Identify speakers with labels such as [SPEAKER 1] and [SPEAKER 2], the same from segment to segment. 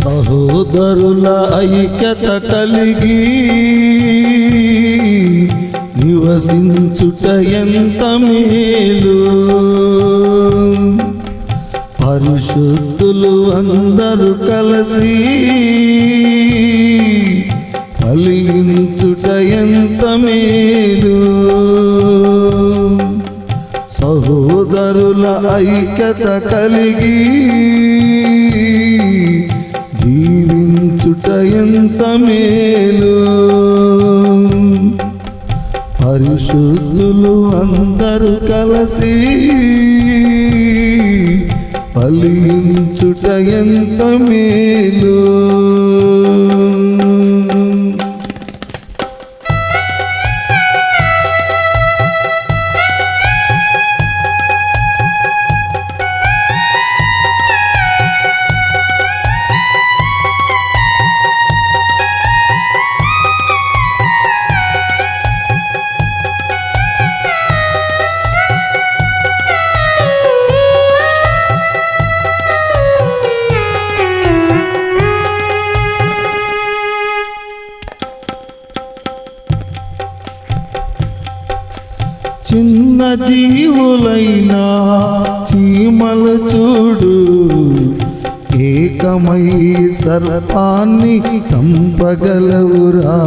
[SPEAKER 1] సహోదరుల ఐక్యత కలిగి నివసించుట ఎంత మేలు. పరిశుద్ధులు అందరూ కలిసి ఫలించుట ఎంత మేలు. సహోదరుల ఐక్యత కలిగి జీవించుట ఎంత మేలు. పరిశుద్ధులు అందరూ కలిసి ఫలించుట ఎంత మేలు. చిన్న జీవులైనా చీమలు చూడు, ఏకమై సర్పాన్ని చంపగలవురా.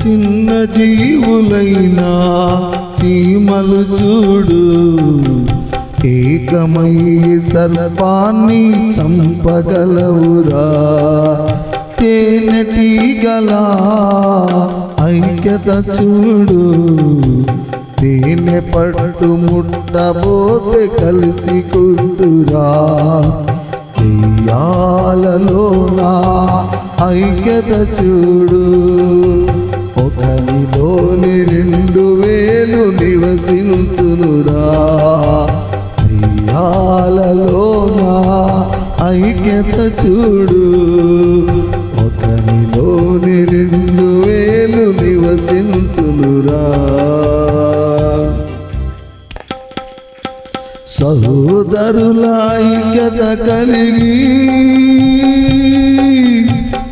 [SPEAKER 1] చిన్న జీవులైనా చీమలు చూడు, ఏకమై సర్పాన్ని చంపగలవురా. తేనెటీగల ఐక్యత చూడు, తేనె పట్టు ముట్టబోతే కలిసి కుట్టురా. దెయ్యాలలోన ఐక్యత చూడు, ఒకరిలోని 2000 నివసించునురా. దెయ్యాలలోన ఐక్యత చూడు, ఒకరిలోని 2000 నివసించునురా. సహోదరుల ఐక్యత కలిగి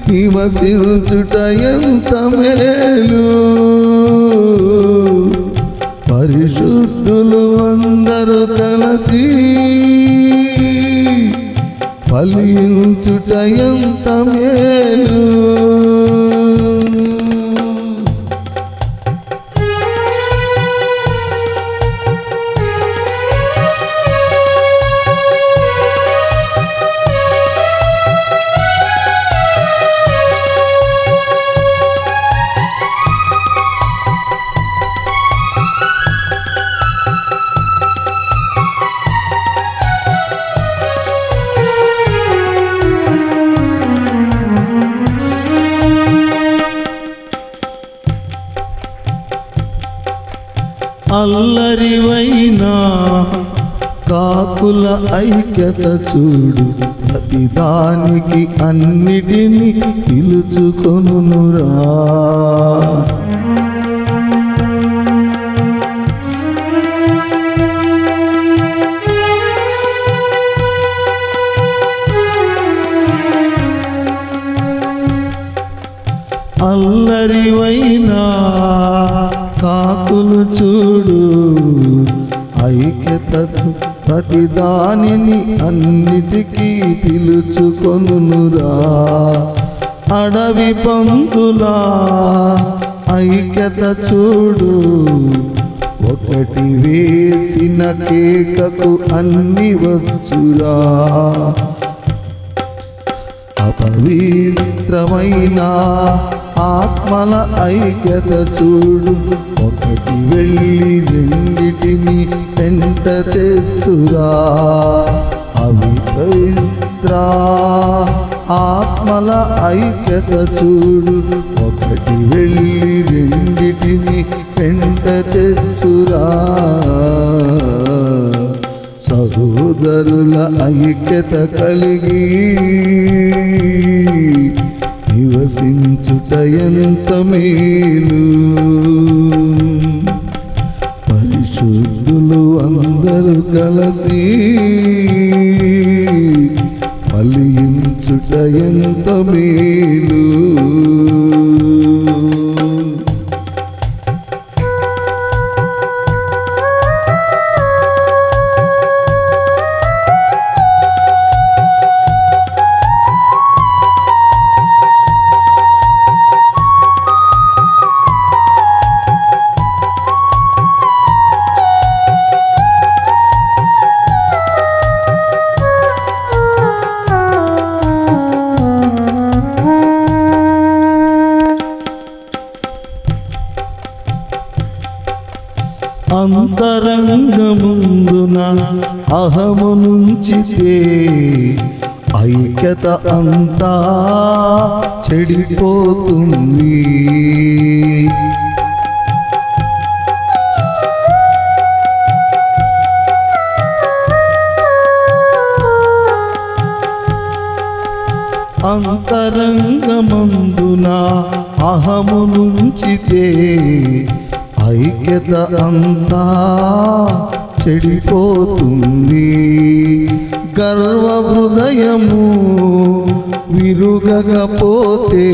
[SPEAKER 1] నివసించుట ఎంత మేలు. పరిశుద్ధులు అందరూ కలిసి ఫలించుట ఎంత మేలు. అల్లరివైనా కాకుల ఐక్యత చూడు, ప్రతిదానికి అన్నిటిని పిలుచుకొనురా. అల్లరివైనా కాకులు చూడు, ఐక్యత ప్రతిదానిని అన్నిటికీ పిలుచుకొనురా. అడవి పందుల ఐక్యత చూడు, ఒకటి వేసిన కేకకు అన్ని వచ్చురా. అపవిత్రమైన ఆత్మల ఐక్యత చూడు, ఒకటి వెళ్ళి 2 వెంట తెచ్చురా. అవిపవిత్ర ఆత్మల ఐక్యత చూడు, ఒకటి వెళ్ళి 2 వెంట తెచ్చురా. సహోదరుల సహోదరుల ఐక్యత కలిగి నివసించుట ఎంత మేలు. పరిశుద్ధులు అందరూ కలిసి ఫలించుట ఎంత మేలు. అంతరంగముందున అహము నుంచితే ఐక్యత అంతా చెడిపోతుంది. అంతరంగమందున అహము నుంచితే ఐక్యత అంతా చెడిపోతుంది. గర్వ హృదయము విరుగకపోతే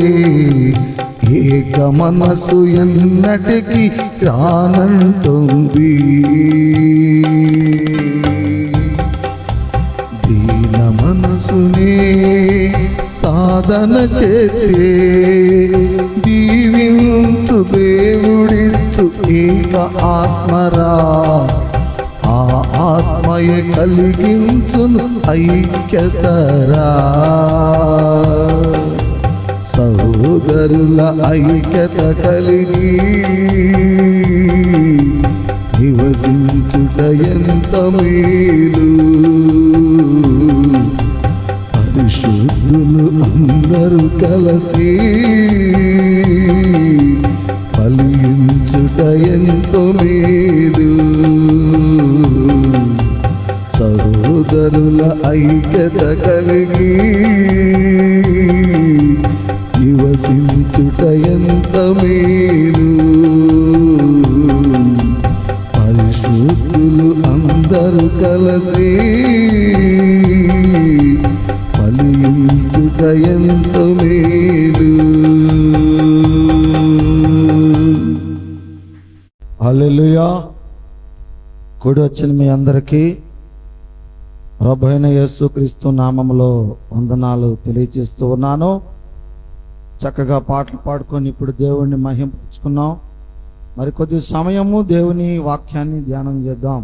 [SPEAKER 1] ఏక మనసు ఎన్నటికి రానంటుంది. దీన మనసునే సాధన చేసే దీవించు దేవుడిచ్చు ఏక ఆత్మరా. ఆ ఆత్మయే కలిగించును ఐక్యతరా. సహోదరుల ఐక్యత కలిగి నివసించుట ఎంత మేలు. పరిశుద్ధులు అందరూ కలిసి ఫలించుట ఎంతో మేలు. సహోదరుల ఐక్యత కలిగి నివసించుట ఎంత మేలు. పరిశుద్ధులు అందరూ కలిసి ఫలించుట ఎంత మేలు. హల్లెలూయా. కూడి వచ్చిన మీ అందరికీ ప్రభువైన యేసుక్రీస్తు నామములో వందనాలు తెలియజేస్తూ ఉన్నాను. చక్కగా పాటలు పాడుకొని ఇప్పుడు దేవుణ్ణి మహింపరుచుకున్నాం. మరికొద్ది సమయము దేవుని వాక్యాన్ని ధ్యానం చేద్దాం.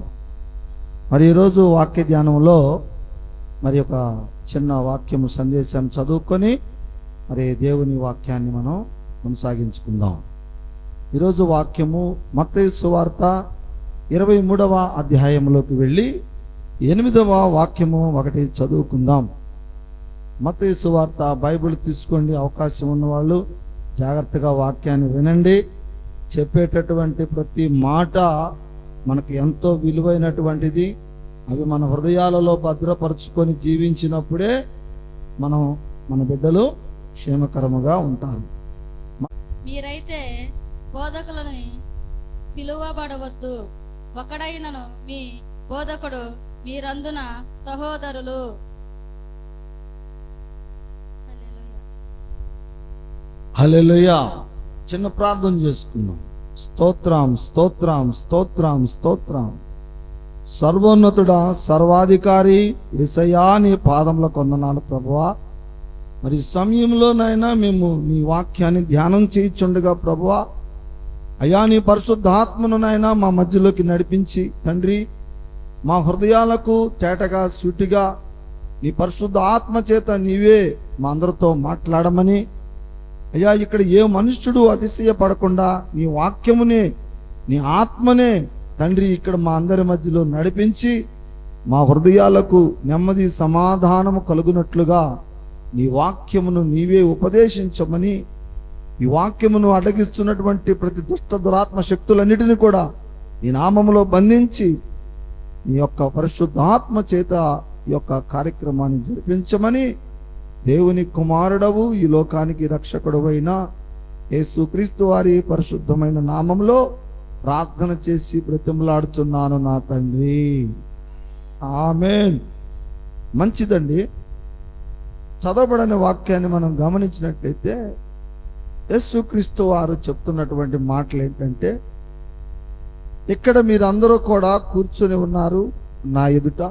[SPEAKER 1] మరి ఈరోజు వాక్య ధ్యానంలో మరి ఒక చిన్న వాక్యము సందేశం చదువుకొని మరి దేవుని వాక్యాన్ని మనం కొనసాగించుకుందాం. ఈరోజు వాక్యము మత్తయి సువార్త 23వ అధ్యాయంలోకి వెళ్ళి 8వ వాక్యము ఒకటి చదువుకుందాం. మత్తయి సువార్త బైబిల్ తీసుకోండి. అవకాశం ఉన్నవాళ్ళు జాగ్రత్తగా వాక్యాన్ని వినండి. చెప్పేటటువంటి ప్రతి మాట మనకు ఎంతో విలువైనటువంటిది. అవి మన హృదయాలలో భద్రపరుచుకొని జీవించినప్పుడే మన బిడ్డలు క్షేమకరముగా ఉంటారు.
[SPEAKER 2] మీరైతే బోధకులని పిలువబడవద్దు, ఒకడైనను మీ బోధకుడు మీరందున సహోదరులు.
[SPEAKER 1] హల్లెలూయా. చిన్న ప్రార్థన చేసుకున్నాం. స్తోత్రం స్తోత్రం స్తోత్రం స్తోత్రం. సర్వోన్నతుడా, సర్వాధికారి యేసయ్యా, నీ పాదములకు వందనాలు ప్రభువా. మరి సమయంలోనైనా మేము నీ వాక్యాన్ని ధ్యానం చేయించుండగా ప్రభువా, అయ్యా నీ పరిశుద్ధాత్మనునైనా మా మధ్యలోకి నడిపించి తండ్రి, మా హృదయాలకు తేటగా సూటిగా నీ పరిశుద్ధ ఆత్మ చేత నీవే మా అందరితో మాట్లాడమని, అయ్యా ఇక్కడ ఏ మనుష్యుడు అతిశయపడకుండా నీ వాక్యమునే నీ ఆత్మనే తండ్రి ఇక్కడ మా అందరి మధ్యలో నడిపించి మా హృదయాలకు నెమ్మది సమాధానము కలుగునట్లుగా నీ వాక్యమును నీవే ఉపదేశించమని, ఈ వాక్యమును అడ్డగిస్తున్నటువంటి ప్రతి దుష్ట దురాత్మ శక్తులన్నిటిని కూడా నీ నామములో బంధించి నీ యొక్క పరిశుద్ధాత్మ చేత ఈ యొక్క కార్యక్రమాన్ని జరిపించమని దేవుని కుమారుడవు ఈ లోకానికి రక్షకుడు అయిన యేసుక్రీస్తు వారి పరిశుద్ధమైన నామంలో ప్రార్థన చేసి బ్రతిమలాడుచున్నాను నా తండ్రి, ఆమేన్. మంచిదండి. చదవబడని వాక్యాన్ని మనం గమనించినట్లయితే యేసుక్రీస్తు వారు చెప్తున్నటువంటి మాటలు ఏంటంటే, ఇక్కడ మీరందరూ కూడా కూర్చొని ఉన్నారు నా ఎదుట.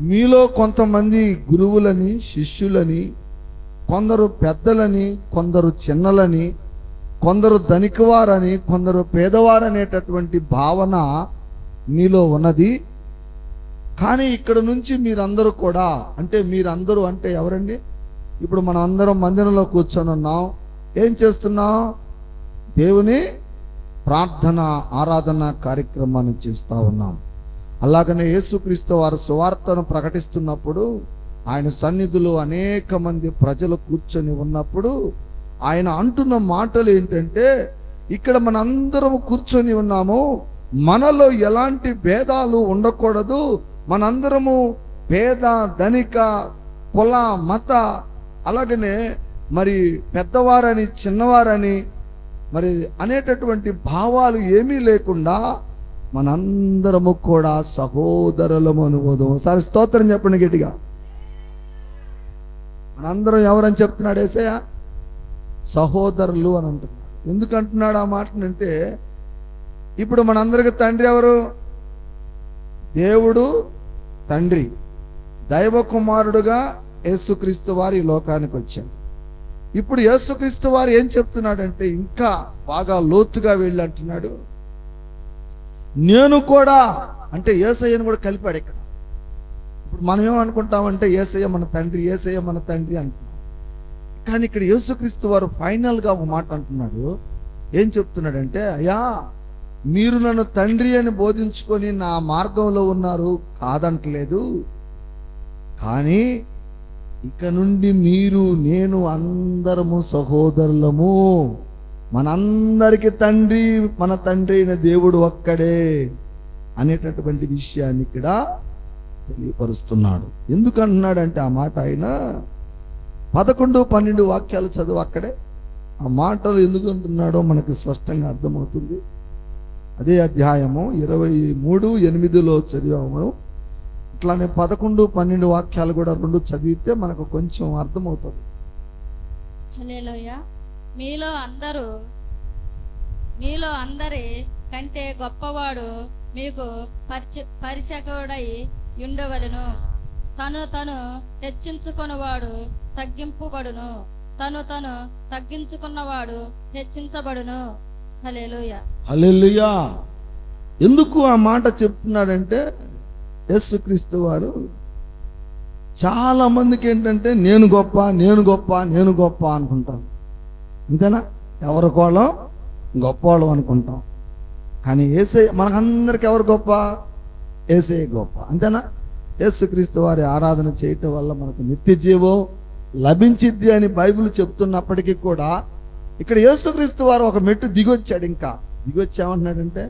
[SPEAKER 1] మీలో కొంతమంది గురువులని, శిష్యులని, కొందరు పెద్దలని, కొందరు చిన్నలని, కొందరు ధనికవారని, కొందరు పేదవారనేటటువంటి భావన మీలో ఉన్నది. కానీ ఇక్కడ నుంచి మీరందరూ కూడా, అంటే మీరందరూ అంటే ఎవరండి? ఇప్పుడు మనం అందరం మందిరంలో కూర్చొని ఉన్నాం. ఏం చేస్తున్నాం? దేవుని ప్రార్థన ఆరాధన కార్యక్రమాన్ని చేస్తూ ఉన్నాం. అలాగనే యేసుక్రీస్తు వారు సువార్తను ప్రకటిస్తున్నప్పుడు ఆయన సన్నిధిలో అనేక మంది ప్రజలు కూర్చొని ఉన్నప్పుడు ఆయన అంటున్న మాటలు ఏంటంటే, ఇక్కడ మనందరం కూర్చొని ఉన్నాము, మనలో ఎలాంటి భేదాలు ఉండకూడదు, మనందరము పేద ధనిక కుల మత అలాగనే మరి పెద్దవారని చిన్నవారని మరి అనేటటువంటి భావాలు ఏమీ లేకుండా మనందరము కూడా సహోదరులము అనుబోధం. ఒకసారి స్తోత్రం చెప్పండి గట్టిగా. మనందరం ఎవరని చెప్తున్నాడు యేసయ్య? సహోదరులు అని అంటున్నాడు. ఎందుకు అంటున్నాడు ఆ మాటనంటే, ఇప్పుడు మనందరికి తండ్రి ఎవరు? దేవుడు తండ్రి. దైవ కుమారుడుగా యేసుక్రీస్తు వారు ఈ లోకానికి వచ్చాడు. ఇప్పుడు యేసుక్రీస్తు వారు ఏం చెప్తున్నాడంటే, ఇంకా బాగా లోతుగా వెళ్ళి అంటున్నాడు, నేను కూడా, అంటే యేసయ్యను కూడా కలిపాడు ఇక్కడ. ఇప్పుడు మనం ఏమనుకుంటామంటే యేసయ్య మన తండ్రి, యేసయ్య మన తండ్రి అంటున్నాం. కానీ ఇక్కడ యేసుక్రీస్తు వారు ఫైనల్గా ఒక మాట అంటున్నాడు. ఏం చెప్తున్నాడంటే, అయ్యా మీరు నన్ను తండ్రి అని బోధించుకొని నా మార్గంలో ఉన్నారు కాదంటలేదు, కానీ ఇక నుండి మీరు నేను అందరము సహోదరులము, మనందరికి తండ్రి, మన తండ్రి అయిన దేవుడు ఒక్కడే అనేటటువంటి విషయాన్ని ఇక్కడ తెలియపరుస్తున్నాడు. ఎందుకు అంటున్నాడంటే ఆ మాట ఆయన 11-12 వాక్యాలు చదువు, అక్కడే ఆ మాటలు ఎందుకు అంటున్నాడో మనకు స్పష్టంగా అర్థమవుతుంది. అదే అధ్యాయము 23:8 చదివాము. అట్లానే 11-12 వాక్యాలు కూడా రెండు చదివితే మనకు కొంచెం అర్థమవుతుంది.
[SPEAKER 2] హల్లెలూయా. మీలో అందరి కంటే గొప్పవాడు మీకు పరిచకుడై ఉండవలెను. తను హెచ్చించుకొనివాడు తగ్గింపబడును, తను తగ్గించుకున్నవాడు హెచ్చించబడును. హల్లెలూయా.
[SPEAKER 1] హల్లెలూయా. ఎందుకు ఆ మాట చెప్తున్నాడంటే, యేసుక్రీస్తు వారు చాలా మందికి ఏంటంటే నేను గొప్ప, నేను గొప్ప, నేను గొప్ప అనుకుంటాను. అంతేనా? ఎవరి కోళ్ళం గొప్పవాళ్ళం అనుకుంటాం. కానీ యేసయ్య మనకందరికి ఎవరు గొప్ప? యేసయ్య గొప్ప. అంతేనా? యేసుక్రీస్తు వారి ఆరాధన చేయటం వల్ల మనకు నిత్య జీవం లభించిద్ది అని బైబిల్ చెప్తున్నప్పటికీ కూడా ఇక్కడ యేసుక్రీస్తు వారు ఒక మెట్టు దిగొచ్చాడు. ఇంకా దిగొచ్చామంటున్నాడంటే,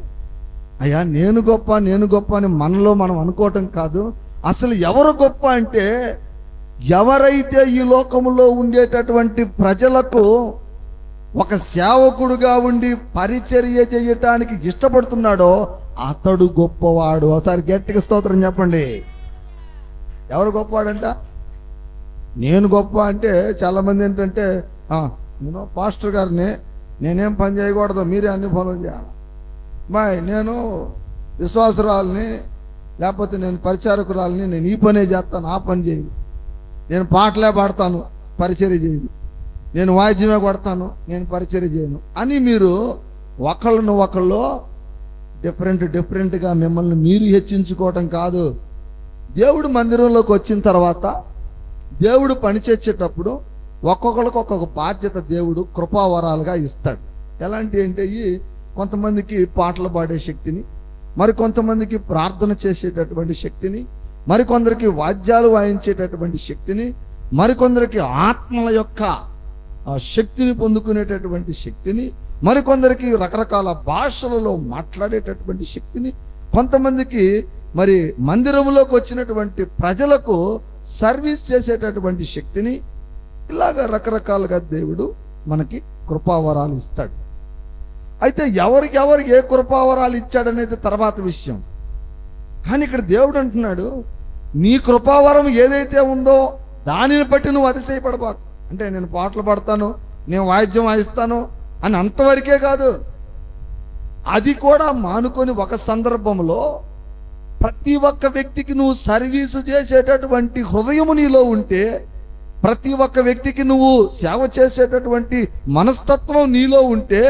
[SPEAKER 1] అయ్యా నేను గొప్ప, నేను గొప్ప అని మనలో మనం అనుకోవటం కాదు. అసలు ఎవరు గొప్ప అంటే, ఎవరైతే ఈ లోకములో ఉండేటటువంటి ప్రజలకు ఒక సేవకుడుగా ఉండి పరిచర్య చేయటానికి ఇష్టపడుతున్నాడో అతడు గొప్పవాడు. ఒకసారి గట్టిగా స్తోత్రం చెప్పండి. ఎవరు గొప్పవాడంట? నేను గొప్ప అంటే చాలామంది ఏంటంటే, నేను పాస్టర్ గారిని, నేనేం పని చేయకూడదు, మీరే అన్ని పనులు చేయాలి. నేను విశ్వాసరాలని, లేకపోతే నేను పరిచారకురాలని, నేను ఈ పనే చేస్తాను, ఆ పని చేయను. నేను పాటలే పాడతాను, పరిచర్య చేయను. నేను వాయిద్యమే కొడతాను, నేను పరిచర్య చేయను అని మీరు ఒకళ్ళు డిఫరెంట్గా మిమ్మల్ని మీరు హెచ్చించుకోవటం కాదు. దేవుడు మందిరంలోకి వచ్చిన తర్వాత దేవుడు పనిచేసేటప్పుడు ఒక్కొక్కరికి ఒక్కొక్క బాధ్యత దేవుడు కృపావరాలుగా ఇస్తాడు. ఎలాంటి అంటే, కొంతమందికి పాటలు పాడే శక్తిని, మరి కొంతమందికి ప్రార్థన చేసేటటువంటి శక్తిని, మరికొందరికి వాద్యాలు వాయించేటటువంటి శక్తిని, మరికొందరికి ఆత్మల యొక్క శక్తిని పొందుకునేటటువంటి శక్తిని, మరికొందరికి రకరకాల భాషలలో మాట్లాడేటటువంటి శక్తిని, కొంతమందికి మరి మందిరంలోకి వచ్చినటువంటి ప్రజలకు సర్వీస్ చేసేటటువంటి శక్తిని ఇలాగ రకరకాలుగా దేవుడు మనకి కృపావరాలు ఇస్తాడు. అయితే ఎవరికి ఏ కృపావరాలు ఇచ్చాడనేది తర్వాత విషయం. కానీ ఇక్కడ దేవుడు అంటున్నాడు, నీ కృపావరం ఏదైతే ఉందో దానిని బట్టి నువ్వు అతిశయపడబాకు. అంటే నేను పాటలు పాడతాను, నేను వాయిద్యం వాయిస్తాను అని అంతవరకే కాదు, అది కూడా మానుకొని ఒక సందర్భంలో ప్రతి ఒక్క వ్యక్తికి నువ్వు సర్వీసు చేసేటటువంటి హృదయము నీలో ఉంటే, ప్రతి ఒక్క వ్యక్తికి నువ్వు సేవ చేసేటటువంటి మనస్తత్వం నీలో ఉంటే,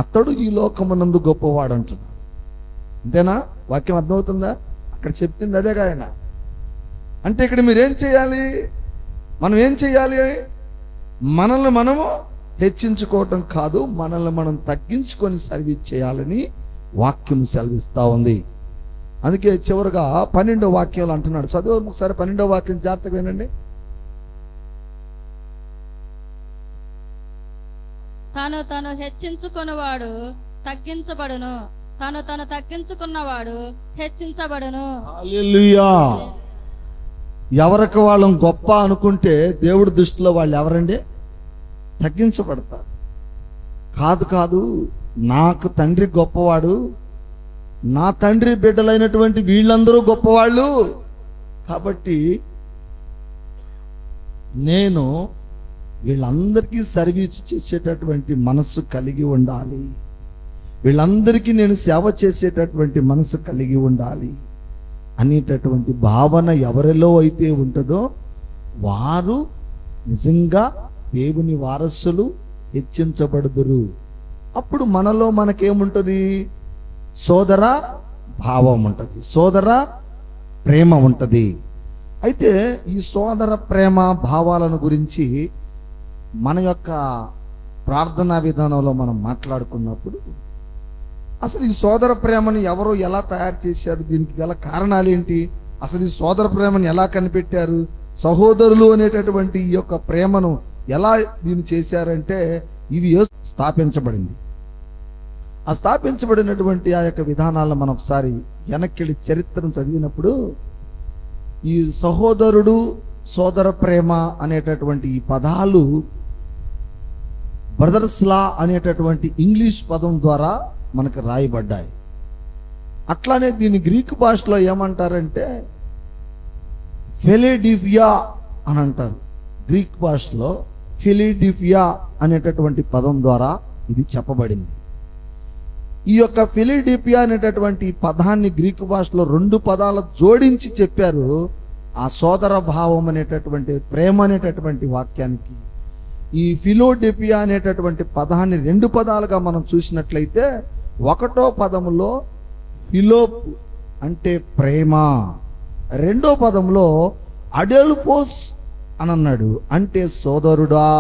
[SPEAKER 1] అతడు ఈ లోకమునందు గొప్పవాడు అంటున్నాడు. అంతేనా? వాక్యం అర్థమవుతుందా? అక్కడ చెప్తుంది అదే ఆయన. అంటే ఇక్కడ మీరేం చేయాలి? మనం ఏం చేయాలి? మనల్ని మనము హెచ్చించుకోవటం కాదు, మనల్ని మనం తగ్గించుకొని సర్వీస్ చేయాలని వాక్యం సెలవిస్తూ ఉంది. అందుకే చివరిగా 12వ వాక్యంలో అంటున్నాడు. చదువు ఒకసారి 12వ వాక్యం జాగ్రత్తగా వినండి.
[SPEAKER 2] తను హెచ్చించుకున్నవాడు తగ్గించబడును, తను తగ్గించుకున్నవాడు హెచ్చించబడును.
[SPEAKER 1] హల్లెలూయా. ఎవరికి వాళ్ళం గొప్ప అనుకుంటే దేవుడి దృష్టిలో వాళ్ళు ఎవరండి? తగ్గించబడతారు. కాదు, నాకు తండ్రి గొప్పవాడు, నా తండ్రి బిడ్డలైనటువంటి వీళ్ళందరూ గొప్పవాళ్ళు, కాబట్టి నేను వీళ్ళందరికీ సర్వీస్ చేసేటటువంటి మనస్సు కలిగి ఉండాలి, వీళ్ళందరికీ నేను సేవ చేసేటటువంటి మనసు కలిగి ఉండాలి అనేటటువంటి భావన ఎవరిలో అయితే ఉంటుందో వారు నిజంగా దేవుని వారసులు, హెచ్చించబడుదురు. అప్పుడు మనలో మనకేముంటుంది? సోదర భావం ఉంటుంది, సోదర ప్రేమ ఉంటుంది. అయితే ఈ సోదర ప్రేమ భావాలను గురించి మన యొక్క ప్రార్థనా విధానంలో మనం మాట్లాడుకున్నప్పుడు అసలు ఈ సోదర ప్రేమను ఎవరు ఎలా తయారు చేశారు, దీనికి గల కారణాలు ఏంటి, అసలు ఈ సోదర ప్రేమను ఎలా కనిపెట్టారు, సహోదరులు అనేటటువంటి ఈ యొక్క ప్రేమను ఎలా దీన్ని చేశారంటే ఇది స్థాపించబడింది. ఆ స్థాపించబడినటువంటి ఆ యొక్క విధానాలను మనం ఒకసారి వెనక్కి చరిత్రను చదివినప్పుడు ఈ సహోదరుడు, సోదర ప్రేమ అనేటటువంటి ఈ పదాలు బ్రదర్స్ లా అనేటటువంటి ఇంగ్లీష్ పదం ద్వారా మనకు రాయబడ్డాయి. అట్లానే దీన్ని గ్రీకు భాషలో ఏమంటారంటే ఫిలడెల్ఫియా అని అంటారు. గ్రీక్ భాషలో ఫిలడెల్ఫియా అనేటటువంటి పదం ద్వారా ఇది చెప్పబడింది. ఈ యొక్క ఫిలడెల్ఫియా అనేటటువంటి పదాన్ని గ్రీకు భాషలో 2 పదాలు జోడించి చెప్పారు. ఆ సోదర భావం అనేటటువంటి ప్రేమ అనేటటువంటి వాక్యానికి ఈ ఫిలడెల్ఫియా అనేటటువంటి పదాన్ని 2 పదాలుగా మనం చూసినట్లయితే, 1వ పదములో ఫిలోప్ అంటే ప్రేమ, 2వ పదంలో అడెల్ఫోస్ అని అన్నాడు, అంటే సోదరుడా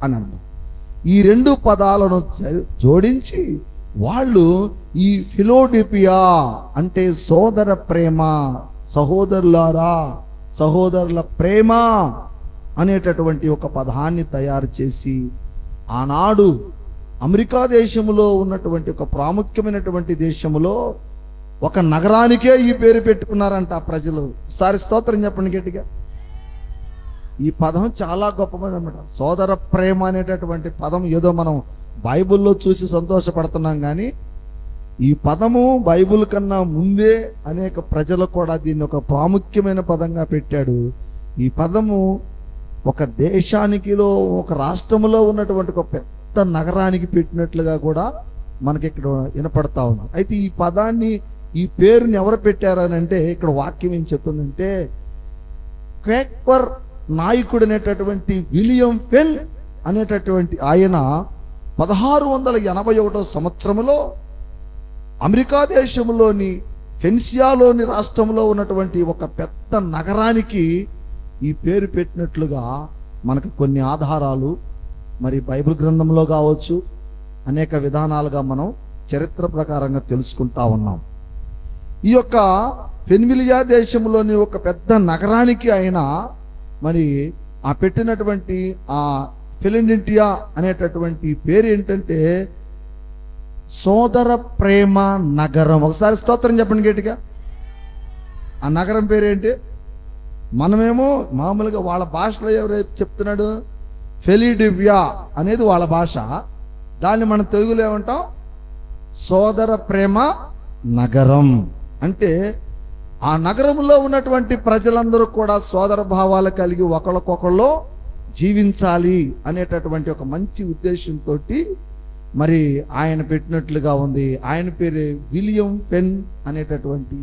[SPEAKER 1] అని అన్నాడు. ఈ 2 పదాలను జోడించి వాళ్ళు ఈ ఫిలడెల్ఫియా అంటే సోదర ప్రేమ, సహోదరులారా, సహోదరుల ప్రేమ అనేటటువంటి ఒక పదాన్ని తయారు చేసి ఆనాడు అమెరికా దేశంలో ఉన్నటువంటి ఒక ప్రాముఖ్యమైనటువంటి దేశంలో ఒక నగరానికే ఈ పేరు పెట్టుకున్నారంట ఆ ప్రజలు. ఈసారి స్తోత్రం చెప్పండి గట్టిగా. ఈ పదం చాలా గొప్పది అన్నమాట. సోదర ప్రేమ అనేటటువంటి పదం ఏదో మనం బైబిల్లో చూసి సంతోషపడుతున్నాం, కానీ ఈ పదము బైబిల్ కన్నా ముందే అనేక ప్రజలు కూడా దీన్ని ఒక ప్రాముఖ్యమైన పదంగా పెట్టాడు. ఈ పదము ఒక దేశానికిలో, ఒక రాష్ట్రంలో ఉన్నటువంటి ఒక పెద్ద నగరానికి పెట్టినట్లుగా కూడా మనకి ఇక్కడ వినపడతా ఉంది. అయితే ఈ పదాన్ని, ఈ పేరుని ఎవరు పెట్టారని అంటే ఇక్కడ వాక్యం ఏం చెప్తుందంటే, క్వేక్వర్ నాయకుడు అనేటటువంటి విలియం ఫెన్ అనేటటువంటి ఆయన 1681వ సంవత్సరంలో అమెరికా దేశంలోని ఫెన్సియాలోని రాష్ట్రంలో ఉన్నటువంటి ఒక పెద్ద నగరానికి ఈ పేరు పెట్టినట్లుగా మనకు కొన్ని ఆధారాలు మరి బైబిల్ గ్రంథంలో కావచ్చు, అనేక విధానాలుగా మనం చరిత్ర ప్రకారంగా తెలుసుకుంటా ఉన్నాం. ఈ యొక్క ఫెన్విలియా దేశంలోని ఒక పెద్ద నగరానికి ఆయన మరి ఆ పెట్టినటువంటి ఆ ఫిలడెల్ఫియా అనేటటువంటి పేరు ఏంటంటే సోదర ప్రేమ నగరం. ఒకసారి స్తోత్రం చెప్పండి గట్టిగా. ఆ నగరం పేరేంటి? మనమేమో మామూలుగా వాళ్ళ భాషలో ఎవరైతే చెప్తున్నాడు, ఫిలడెల్ఫియా అనేది వాళ్ళ భాష. దాన్ని మనం తెలుగులో ఏమంటాం? సోదర ప్రేమ నగరం. అంటే ఆ నగరంలో ఉన్నటువంటి ప్రజలందరూ కూడా సోదర భావాలు కలిగి ఒకళ్ళకొకళ్ళు జీవించాలి అనేటటువంటి ఒక మంచి ఉద్దేశంతో మరి ఆయన పెట్టినట్లుగా ఉంది. ఆయన పేరే విలియం పెన్ అనేటటువంటి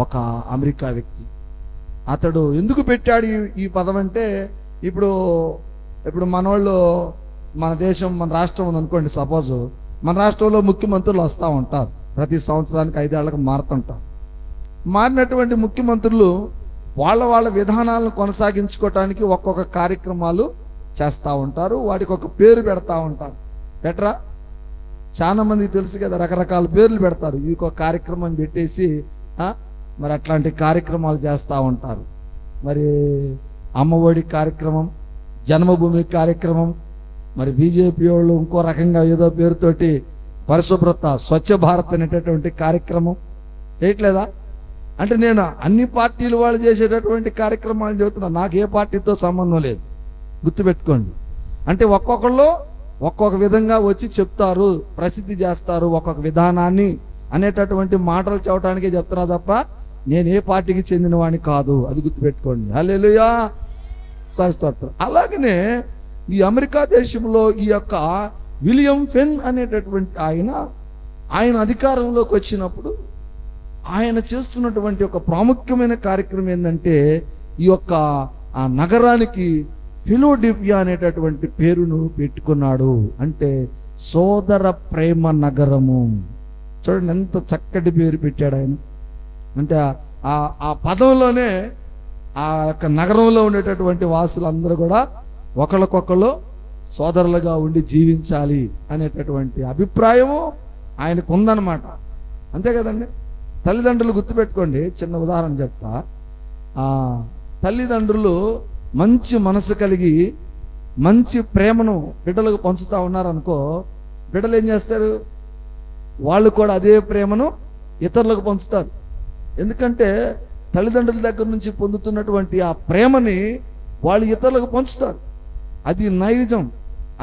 [SPEAKER 1] ఒక అమెరికా వ్యక్తి. అతడు ఎందుకు పెట్టాడు ఈ పదం అంటే, ఇప్పుడు మనోళ్ళు, మన దేశం, మన రాష్ట్రం ఉందనుకోండి, సపోజ్ మన రాష్ట్రంలో ముఖ్యమంత్రులు వస్తూ ఉంటారు, ప్రతి సంవత్సరానికి 5 ఏళ్లకు మారుతుంటారు. మారినటువంటి ముఖ్యమంత్రులు వాళ్ళ విధానాలను కొనసాగించుకోవటానికి ఒక్కొక్క కార్యక్రమాలు చేస్తూ ఉంటారు, వాటికి ఒక పేరు పెడతా ఉంటారు. పెట్టరా? చాలా మందికి తెలుసు కదా, రకరకాల పేర్లు పెడతారు. ఇది ఒక కార్యక్రమం పెట్టేసి మరి అట్లాంటి కార్యక్రమాలు చేస్తూ ఉంటారు. మరి అమ్మఒడి కార్యక్రమం, జన్మభూమి కార్యక్రమం, మరి బీజేపీ వాళ్ళు ఇంకో రకంగా ఏదో పేరుతోటి పరిశుభ్రత, స్వచ్ఛ భారత్ అనేటటువంటి కార్యక్రమం చేయట్లేదా? అంటే నేను అన్ని పార్టీలు వాళ్ళు చేసేటటువంటి కార్యక్రమాలు చెబుతున్నా, నాకు ఏ పార్టీతో సంబంధం లేదు, గుర్తుపెట్టుకోండి. అంటే ఒక్కొక్కళ్ళు ఒక్కొక్క విధంగా వచ్చి చెప్తారు, ప్రసిద్ధి చేస్తారు ఒక్కొక్క విధానాన్ని అనేటటువంటి మాటలు చెప్పడానికే చెప్తున్నా తప్ప నేను ఏ పార్టీకి చెందిన వాడిని కాదు, అది గుర్తుపెట్టుకోండి. హల్లెలూయా, స్తోత్రం. అలాగనే ఈ అమెరికా దేశంలో ఈ యొక్క విలియం పెన్ అనేటటువంటి ఆయన అధికారంలోకి వచ్చినప్పుడు ఆయన చేస్తున్నటువంటి ఒక ప్రాముఖ్యమైన కార్యక్రమం ఏంటంటే, ఈ యొక్క ఆ నగరానికి ఫిలడెల్ఫియా అనేటటువంటి పేరును పెట్టుకున్నాడు. అంటే సోదర ప్రేమ నగరము. చూడండి ఎంత చక్కటి పేరు పెట్టాడు ఆయన. అంటే ఆ పదంలోనే ఆ యొక్క నగరంలో ఉండేటటువంటి వాసులందరూ కూడా ఒకళ్ళకొకళ్ళు సోదరులుగా ఉండి జీవించాలి అనేటటువంటి అభిప్రాయము ఆయనకు ఉందన్నమాట. అంతే కదండి. తల్లిదండ్రులు గుర్తుపెట్టుకోండి, చిన్న ఉదాహరణ చెప్తా. తల్లిదండ్రులు మంచి మనసు కలిగి మంచి ప్రేమను బిడ్డలకు పంచుతూ ఉన్నారనుకో, బిడ్డలు ఏం చేస్తారు? వాళ్ళు కూడా అదే ప్రేమను ఇతరులకు పంచుతారు. ఎందుకంటే తల్లిదండ్రుల దగ్గర నుంచి పొందుతున్నటువంటి ఆ ప్రేమని వాళ్ళు ఇతరులకు పంచుతారు. అది నైజం,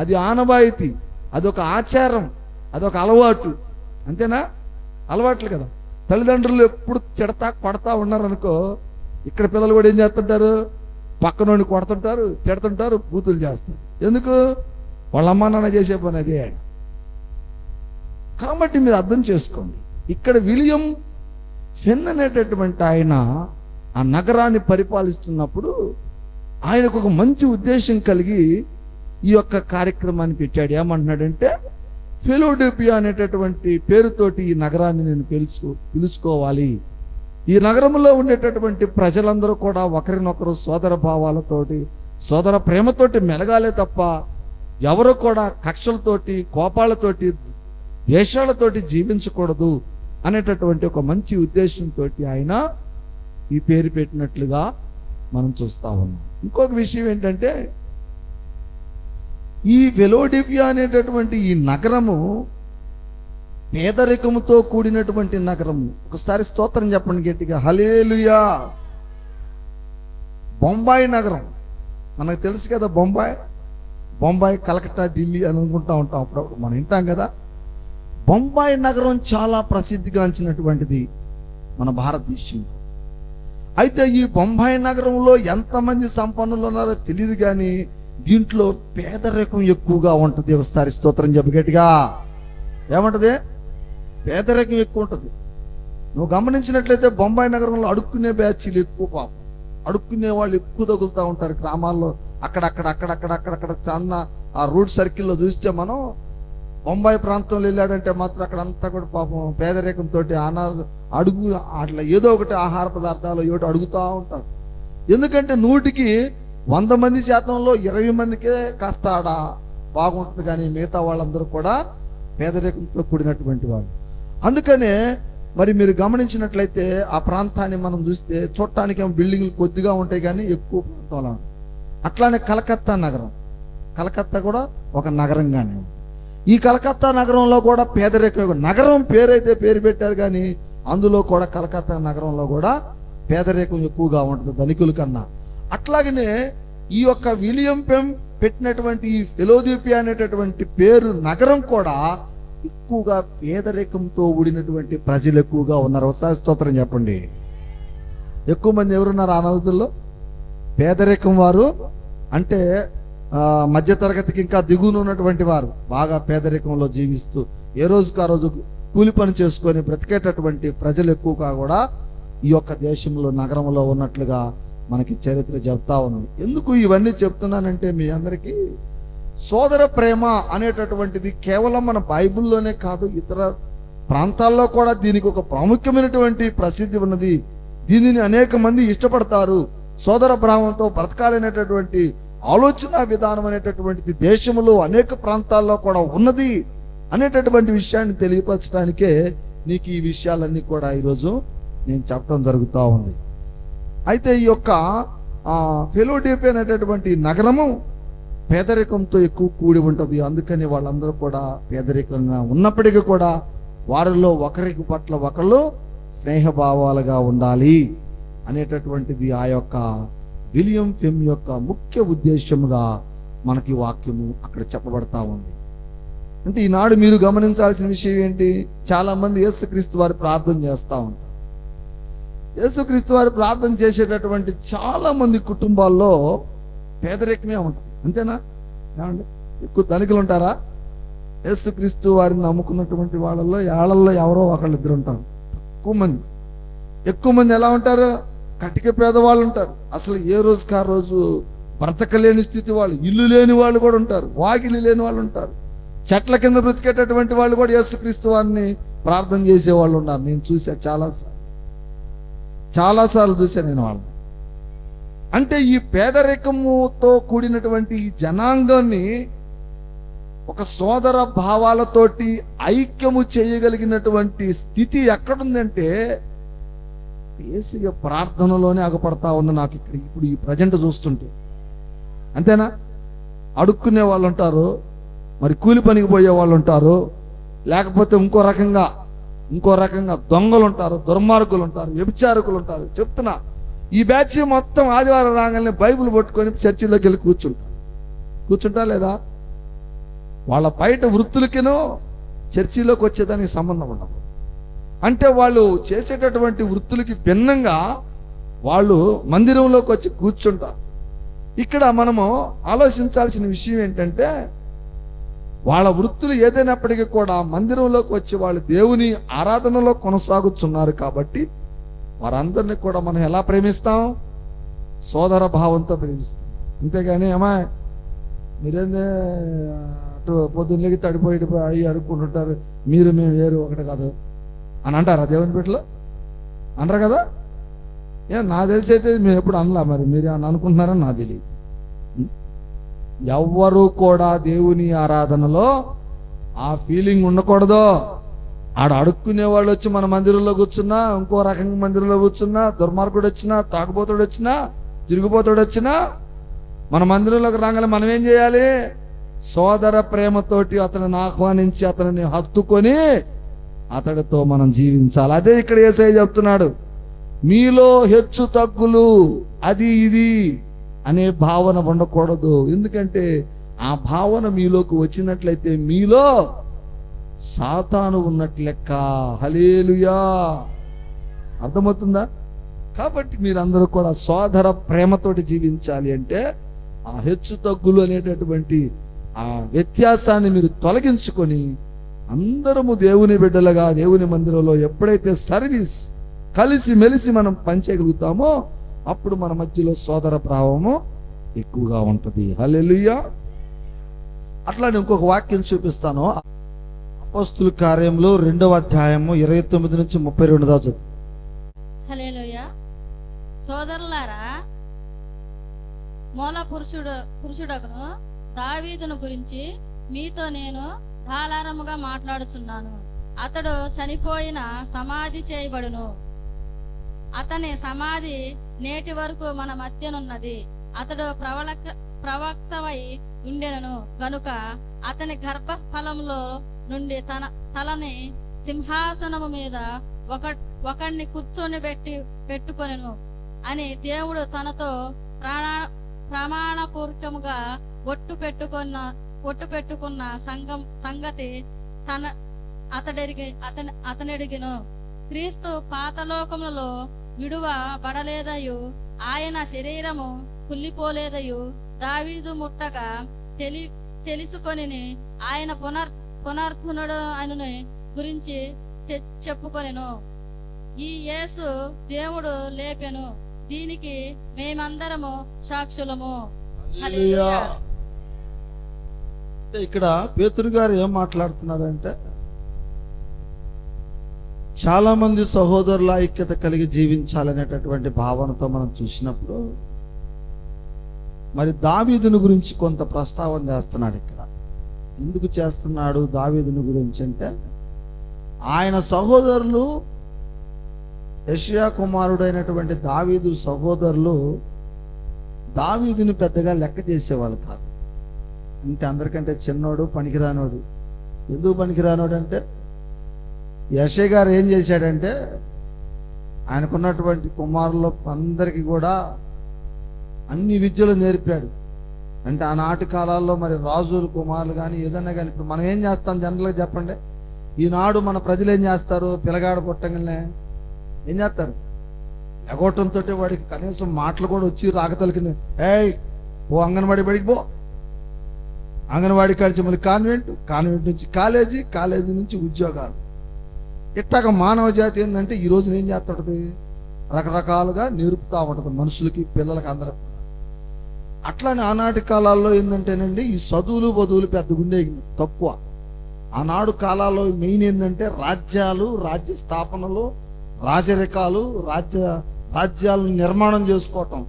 [SPEAKER 1] అది ఆనవాయితీ, అదొక ఆచారం, అదొక అలవాటు. అంతేనా? అలవాట్లు కదా. తల్లిదండ్రులు ఎప్పుడు తిడతా కొడతా ఉన్నారనుకో, ఇక్కడ పిల్లలు కూడా ఏం చేస్తుంటారు? పక్కనోడిని కొడుతుంటారు, తిడుతుంటారు, బూతులు చేస్తారు. ఎందుకు? వాళ్ళ అమ్మా నాన్న చేసే పని అదే. కాబట్టి మీరు అర్థం చేసుకోండి, ఇక్కడ విలియం పెన్ అనేటటువంటి ఆయన ఆ నగరాన్ని పరిపాలిస్తున్నప్పుడు ఆయనకు ఒక మంచి ఉద్దేశం కలిగి ఈ యొక్క కార్యక్రమాన్ని పెట్టాడు. ఏమంటున్నాడంటే, ఫిలడెల్ఫియా అనేటటువంటి పేరుతోటి ఈ నగరాన్ని నేను పిలుచుకోవాలి. ఈ నగరంలో ఉండేటటువంటి ప్రజలందరూ కూడా ఒకరినొకరు సోదర భావాలతోటి, సోదర ప్రేమతోటి మెలగాలే తప్ప ఎవరు కూడా కక్షలతోటి, కోపాలతోటి, ద్వేషాలతోటి జీవించకూడదు అనేటటువంటి ఒక మంచి ఉద్దేశంతో ఆయన ఈ పేరు పెట్టినట్లుగా మనం చూస్తా ఉన్నాం. ఇంకొక విషయం ఏంటంటే, ఈ ఫిలడెల్ఫియా అనేటటువంటి ఈ నగరము పేదరికముతో కూడినటువంటి నగరము. ఒకసారి స్తోత్రం చెప్పండి గట్టిగా, హల్లెలూయా. బొంబాయి నగరం మనకు తెలుసు కదా, బొంబాయి, కలకత్తా, ఢిల్లీ అని అనుకుంటా ఉంటాం, అప్పుడప్పుడు మనం వింటాం కదా. బొంబాయి నగరం చాలా ప్రసిద్ధిగాంచినటువంటిది మన భారతదేశంలో. అయితే ఈ బొంబాయి నగరంలో ఎంతమంది సంపన్నులు ఉన్నారో తెలియదు, కానీ దీంట్లో పేదరికం ఎక్కువగా ఉంటుంది. ఒకసారి స్తోత్రం చెప్పు గట్టిగా. ఏమంటది? పేదరికం ఎక్కువ ఉంటుంది. నువ్వు గమనించినట్లయితే బొంబాయి నగరంలో అడుక్కునే బ్యాచీలు ఎక్కువ, పాపం అడుక్కునే వాళ్ళు ఎక్కువ తగులుతూ ఉంటారు గ్రామాల్లో. అక్కడక్కడ చిన్న ఆ రూట్ సర్కిల్లో చూస్తే మనం బొంబాయి ప్రాంతంలో వెళ్ళాడంటే మాత్రం అక్కడంతా కూడా పాపం పేదరికంతో అడుగు అట్లా ఏదో ఒకటి ఆహార పదార్థాలు ఏదో అడుగుతూ ఉంటారు. ఎందుకంటే 100కి 100 మంది శాతంలో 20 మందికే కాస్త ఆడ బాగుంటుంది, కానీ మిగతా వాళ్ళందరూ కూడా పేదరికంతో కూడినటువంటి వాళ్ళు. అందుకనే మరి మీరు గమనించినట్లయితే ఆ ప్రాంతాన్ని మనం చూస్తే చూడటానికి బిల్డింగ్లు కొద్దిగా ఉంటాయి, కానీ ఎక్కువ ప్రాంతంలో. అట్లానే కలకత్తా నగరం, కలకత్తా కూడా ఒక నగరంగానే. ఈ కలకత్తా నగరంలో కూడా పేదరికం, నగరం పేరైతే పేరు పెట్టారు, కానీ అందులో కూడా కలకత్తా నగరంలో కూడా పేదరికం ఎక్కువగా ఉంటుంది ధనికుల కన్నా. అట్లాగనే ఈ యొక్క విలియం పెన్ పెట్టినటువంటి ఈ ఫిలదెల్ఫియా అనేటటువంటి పేరు నగరం కూడా ఎక్కువగా పేదరికంతో కూడినటువంటి ప్రజలు ఎక్కువగా ఉన్నారు. ఒకసారి స్తోత్రం చెప్పండి. ఎక్కువ మంది ఎవరున్నారు ఆ నగరంలో? పేదరికం వారు అంటే మధ్యతరగతికి ఇంకా దిగువన ఉన్నటువంటి వారు, బాగా పేదరికంలో జీవిస్తూ ఏ రోజుకు ఆ రోజు కూలి పని చేసుకొని బ్రతికేటటువంటి ప్రజలు ఎక్కువగా కూడా ఈ యొక్క దేశంలో నగరంలో ఉన్నట్లుగా మనకి చరిత్ర చెప్తా ఉంది. ఎందుకు ఇవన్నీ చెప్తున్నానంటే మీ అందరికీ సోదర ప్రేమ అనేటటువంటిది కేవలం మన బైబిల్లోనే కాదు, ఇతర ప్రాంతాల్లో కూడా దీనికి ఒక ప్రాముఖ్యమైనటువంటి ప్రసిద్ధి ఉన్నది. దీనిని అనేక మంది ఇష్టపడతారు. సోదర భావంతో బ్రతకాలనేటటువంటి ఆలోచన విధానం అనేటటువంటిది దేశంలో అనేక ప్రాంతాల్లో కూడా ఉన్నది అనేటటువంటి విషయాన్ని తెలియపరచడానికే నీకు ఈ విషయాలన్నీ కూడా ఈరోజు నేను చెప్పడం జరుగుతూ ఉంది. అయితే ఈ యొక్క ఫిలదెల్ఫియా అనేటటువంటి నగరము పేదరికంతో ఎక్కువ కూడి ఉంటుంది. అందుకని వాళ్ళందరూ కూడా పేదరికంగా ఉన్నప్పటికీ కూడా వారిలో ఒకరికి పట్ల ఒకళ్ళు స్నేహభావాలుగా ఉండాలి అనేటటువంటిది ఆ యొక్క విలియం పెన్ యొక్క ముఖ్య ఉద్దేశముగా మనకి వాక్యము అక్కడ చెప్పబడతా ఉంది. అంటే ఈనాడు మీరు గమనించాల్సిన విషయం ఏంటి? చాలా మంది యేసుక్రీస్తు వారి ప్రార్థన చేస్తూ ఉంటారు. యేసుక్రీస్తు వారి ప్రార్థన చేసేటటువంటి చాలా మంది కుటుంబాల్లో పేదరికమే ఉంటుంది. అంతేనా? ఏమండి, ఎక్కువ ధనికులు ఉంటారా? యేసుక్రీస్తు వారిని నమ్ముకున్నటువంటి వాళ్ళల్లో ఏళ్లలో ఎవరో ఒకళ్ళు ఇద్దరు ఉంటారు. ఎక్కువ మంది ఎలా ఉంటారు? కటిక పేదవాళ్ళు ఉంటారు. అసలు ఏ రోజుకి ఆ రోజు బ్రతకలేని స్థితి వాళ్ళు, ఇల్లు లేని వాళ్ళు కూడా ఉంటారు, వాకిలి లేని వాళ్ళు ఉంటారు, చెట్ల కింద బ్రతికేటటువంటి వాళ్ళు కూడా యేసుక్రీస్తు వారిని ప్రార్థన చేసే వాళ్ళు ఉన్నారు. నేను చూసా చాలాసార్లు చూసా నేను వాళ్ళని. అంటే ఈ పేదరికముతో కూడినటువంటి ఈ జనాంగాన్ని ఒక సోదర భావాలతోటి ఐక్యము చేయగలిగినటువంటి స్థితి ఎక్కడుందంటే యేసయ్య ప్రార్థనలోనే ఆగపడతా ఉంది నాకు ఇప్పుడు ఈ ప్రజెంట్ చూస్తుంటే. అంతేనా? అడుక్కునే వాళ్ళు ఉంటారు, మరి కూలి పనికి పోయే వాళ్ళు ఉంటారు, లేకపోతే ఇంకో రకంగా దొంగలు ఉంటారు, దుర్మార్గులు ఉంటారు, వ్యభిచారకులు ఉంటారు. చెప్తున్నా, ఈ బ్యాచ్ మొత్తం ఆదివారం రాగానే బైబిల్ పట్టుకొని చర్చిలోకి వెళ్ళి కూర్చుంటా లేదా? వాళ్ళ బయట వృత్తులకినో చర్చిలోకి వచ్చేదానికి సంబంధం ఉండదు. అంటే వాళ్ళు చేసేటటువంటి వృత్తులకి భిన్నంగా వాళ్ళు మందిరంలోకి వచ్చి కూర్చుంటారు. ఇక్కడ మనము ఆలోచించాల్సిన విషయం ఏంటంటే వాళ్ళ వృత్తులు ఏదైనప్పటికీ కూడా మందిరంలోకి వచ్చి వాళ్ళు దేవుని ఆరాధనలో కొనసాగుతున్నారు. కాబట్టి వారందరినీ కూడా మనం ఎలా ప్రేమిస్తాం? సోదర భావంతో ప్రేమిస్తాం. అంతేగాని ఏమా మీరేందే అటు పొద్దున్నకి తడిపోయి అడిగి అడుక్కుంటుంటారు, మీరు మేము వేరు ఒకటి కాదు అని అంటారా? దేవుని బిడ్డలు అనరు కదా. నా తెలిసి అయితే మేము ఎప్పుడు అనలా. మరి మీరు అని అనుకుంటున్నారని నాకు తెలియదు. ఎవ్వరూ కూడా దేవుని ఆరాధనలో ఆ ఫీలింగ్ ఉండకూడదు. ఆడ అడుక్కునే వాళ్ళు వచ్చి మన మందిరంలో కూర్చున్నా, ఇంకో రకంగా మందిరంలో కూర్చున్నా, దుర్మార్గుడు వచ్చినా, తాగుబోతుడు వచ్చినా, తిరుగుబోతుడు వచ్చినా, మన మందిరంలోకి రాగానే మనం ఏం చేయాలి? సోదర ప్రేమతోటి అతనిని ఆహ్వానించి అతనిని హత్తుకొని అతడితో మనం జీవించాలి. అదే ఇక్కడ యేసయ్య చెప్తున్నాడు, మీలో హెచ్చు తగ్గులు అది ఇది అనే భావన ఉండకూడదు. ఎందుకంటే ఆ భావన మీలోకి వచ్చినట్లయితే మీలో సాతాను ఉన్నట్లు లెక్క. హల్లెలూయా, అర్థమవుతుందా? కాబట్టి మీరందరూ కూడా సోదర ప్రేమతోటి జీవించాలి. అంటే ఆ హెచ్చు తగ్గులు అనేటటువంటి ఆ వ్యత్యాసాన్ని మీరు తొలగించుకొని అందరము దేవుని బిడ్డలుగా దేవుని మందిరంలో ఎప్పుడైతే సర్వీస్ కలిసి మెలిసి మనం పనిచేయగలుగుతామో అప్పుడు మన మధ్యలో సోదర భావము ఎక్కువగా ఉంటుంది. హల్లెలూయా. అట్లానే ఇంకొక వాక్యం చూపిస్తాను. అపోస్తుల కార్యములు 2వ అధ్యాయము 29 నుంచి 32 దాకా.
[SPEAKER 2] హల్లెలూయా. సోదరులారా, మూల పురుషుడగును దావీదును గురించి మీతో నేను ధారాళముగా మాట్లాడుచున్నాను. అతడు చనిపోయిన సమాధి చేయబడును. అతని సమాధి నేటి వరకు మన మధ్యనున్నది. అతడు ప్రవక్తవై ఉండెను గనుక అతని గర్భఫలంలో నుండి తన తలని సింహాసనము మీద ఒకడిని కూర్చొని పెట్టుకొనెను అని దేవుడు తనతో ప్రమాణపూర్వకముగా ఒట్టు పెట్టుకున్న సంగతి అతనెడిగిను. క్రీస్తు పాతలోకములలో విడువబడలేదయు, ఆయన శరీరము కుళ్ళిపోలేదయు దావీదు ముట్టగా తెలుసుకొని ఆయన పునర్ధనుడు అని గురించి చెప్పుకొనెను. ఈ యేసు దేవుడు లేపెను, దీనికి మేమందరము సాక్షులము. హల్లెలూయా.
[SPEAKER 1] ఇక్కడ పేతురు గారు ఏం మాట్లాడుతున్నారంటే, చాలా మంది సహోదరుల ఐక్యత కలిగి జీవించాలనేటటువంటి భావనతో మనం చూసినప్పుడు మరి దావీదుని గురించి కొంత ప్రస్తావన చేస్తున్నాడు. ఇక్కడ ఎందుకు చేస్తున్నాడు దావీదుని గురించి అంటే, ఆయన సహోదరులు యెషయా కుమారుడైనటువంటి దావీదు సహోదరులు దావీదుని పెద్దగా లెక్క చేసేవాళ్ళు కాదు. అంటే అందరికంటే చిన్నోడు, పనికిరానోడు. ఎందుకు పనికిరానోడు అంటే, యెషయా గారు ఏం చేశాడంటే, ఆయనకున్నటువంటి కుమారులు అందరికీ కూడా అన్ని విద్యలు నేర్పాడు. అంటే ఆనాటి కాలాల్లో మరి రాజులు కుమారులు కానీ ఏదన్నా కానీ, ఇప్పుడు మనం ఏం చేస్తాం జనరల్గా చెప్పండి. ఈనాడు మన ప్రజలు ఏం చేస్తారు, పిల్లగాడు పుట్టంగానే ఏం చేస్తారు, ఎగోటంతో వాడికి కనీసం మాటలు కూడా వచ్చి రాకతలకి, ఏయ్ ఓ అంగన్వాడీ బడికి పో, అంగన్వాడీ కాడిచి మళ్ళీ కాన్వెంట్ నుంచి కాలేజీ నుంచి ఉద్యోగాలు. ఇట్టాక మానవ జాతి ఏంటంటే ఈ రోజున ఏం చేస్తుంటది, రకరకాలుగా నేర్పుతూ ఉంటుంది మనుషులకి, పిల్లలకి, అందరికి. అట్లానే ఆనాటి కాలాల్లో ఏంటంటేనండి, ఈ చదువులు బదువులు పెద్దగా ఉండేవి తక్కువ. ఆనాడు కాలాల్లో మెయిన్ ఏంటంటే రాజ్యాలు, రాజ్య స్థాపనలు, రాజరికాలు, రాజ్యాలను నిర్మాణం చేసుకోవటం.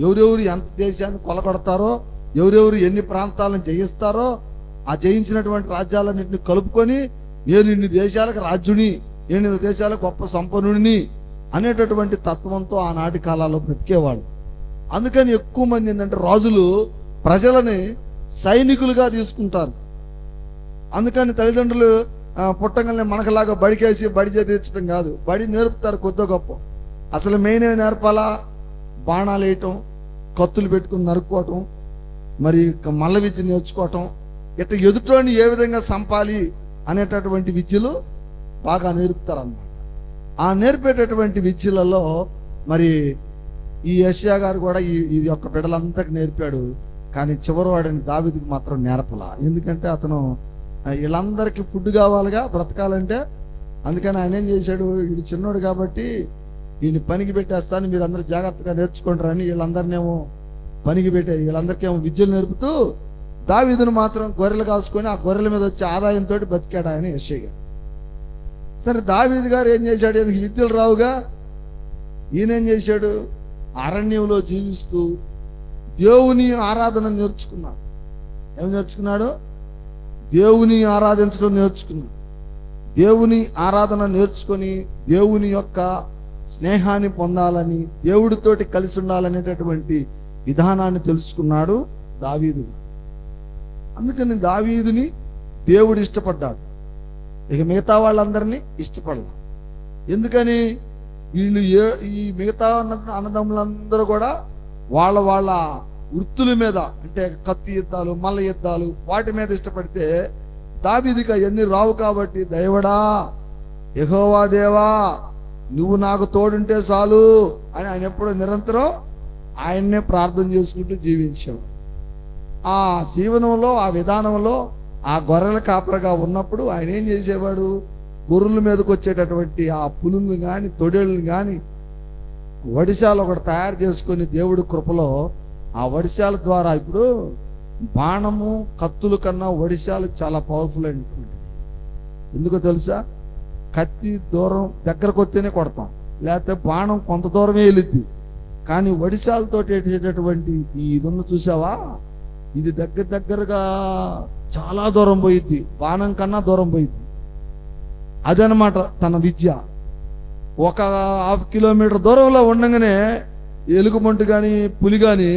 [SPEAKER 1] ఎవరెవరు ఎంత దేశాన్ని కొలగొడతారో, ఎవరెవరు ఎన్ని ప్రాంతాలను జయిస్తారో, ఆ జయించినటువంటి రాజ్యాలన్నింటినీ కలుపుకొని నేను ఇన్ని దేశాలకు రాజ్యుని, నేను ఇన్ని దేశాలకు గొప్ప సంపన్నుడిని అనేటటువంటి తత్వంతో ఆనాటి కాలాల్లో బ్రతికేవాడు. అందుకని ఎక్కువ మంది ఏంటంటే రాజులు ప్రజలని సైనికులుగా తీసుకుంటారు. అందుకని తల్లిదండ్రులు పుట్టంగానే మనకలాగా బడికేసి బడి చేయించడం కాదు, బడి నేర్పుతారు కొద్ది గొప్ప. అసలు మెయిన్ ఏమి నేర్పాలా, బాణాలు వేయటం, కత్తులు పెట్టుకుని నరుక్కోవటం, మరి మల్ల విద్య నేర్చుకోవటం, ఇట్లా ఎదుటోని ఏ విధంగా చంపాలి అనేటటువంటి విద్యలు బాగా నేర్పుతారు అన్నమాట. ఆ నేర్పేటటువంటి విద్యలలో మరి ఈ యెషయా గారు కూడా ఇది యొక్క బిడ్డలంతకు నేర్పాడు. కానీ చివరి వాడిని దావీదుకి మాత్రం నేర్పలా. ఎందుకంటే అతను వీళ్ళందరికీ ఫుడ్ కావాలిగా బ్రతకాలంటే. అందుకని ఆయన ఏం చేశాడు, వీడు చిన్నోడు కాబట్టి వీడిని పనికి పెట్టేస్తాను, మీరు అందరూ జాగ్రత్తగా నేర్చుకుంటారని వీళ్ళందరినేమో పనికి పెట్టే, వీళ్ళందరికేమో విద్యలు నేర్పుతూ దావీదును మాత్రం గొర్రెలు కాసుకొని ఆ గొర్రెల మీద వచ్చే ఆదాయంతో బతికాడు ఆయన యెషయా గారు. సరే దావీదు గారు ఏం చేశాడు, ఈయనకి విద్యలు రావుగా, ఈయనేం చేశాడు, అరణ్యంలో జీవిస్తూ దేవుని ఆరాధన నేర్చుకున్నాడు. ఏం నేర్చుకున్నాడు, దేవుని ఆరాధించడం నేర్చుకున్నాడు. దేవుని ఆరాధన నేర్చుకొని దేవుని యొక్క స్నేహాన్ని పొందాలని, దేవుడితోటి కలిసి ఉండాలనేటటువంటి విధానాన్ని తెలుసుకున్నాడు దావీదు. అందుకని దావీదుని దేవుడు ఇష్టపడ్డాడు, ఇక మిగతా వాళ్ళందరినీ ఇష్టపడలా. ఎందుకని, వీళ్ళు ఈ మిగతా అన్నదమ్ములందరూ కూడా వాళ్ళ వృత్తుల మీద, అంటే కత్తి యుద్ధాలు, మల్ల యుద్ధాలు, వాటి మీద ఇష్టపడితే దావీదుకి అవన్నీ రావు. కాబట్టి దైవడా, యెహోవా దేవా, నువ్వు నాకు తోడుంటే చాలు అని ఆయన ఎప్పుడూ నిరంతరం ఆయన్నే ప్రార్థన చేసుకుంటూ జీవించాడు. ఆ జీవనంలో, ఆ విధానంలో, ఆ గొర్రెల కాపరగా ఉన్నప్పుడు ఆయన ఏం చేసేవాడు, గొర్రెల మీదకి వచ్చేటటువంటి ఆ పులుల్ని కానీ తొడేళ్ళని కానీ వడిశాలు ఒకటి తయారు చేసుకొని దేవుడి కృపలో ఆ వడిశాల ద్వారా, ఇప్పుడు బాణము కత్తుల కన్నా వడిశాలు చాలా పవర్ఫుల్ అయినటువంటిది. ఎందుకో తెలుసా, కత్తి దూరం దగ్గరకు వస్తేనే కొడతాం, లేకపోతే బాణం కొంత దూరమే వెళ్ళిద్ది. కానీ వడిశాలతో వేసేటటువంటి ఇది ఉన్న చూసావా, ఇది దగ్గరగా చాలా దూరం పోయిద్ది, బాణం కన్నా దూరం పోయిద్ది. అదనమాట తన విద్య. ఒక 1/2 కిలోమీటర్ దూరంలో ఉండగానే ఎలుగుబంటు కానీ పులి కానీ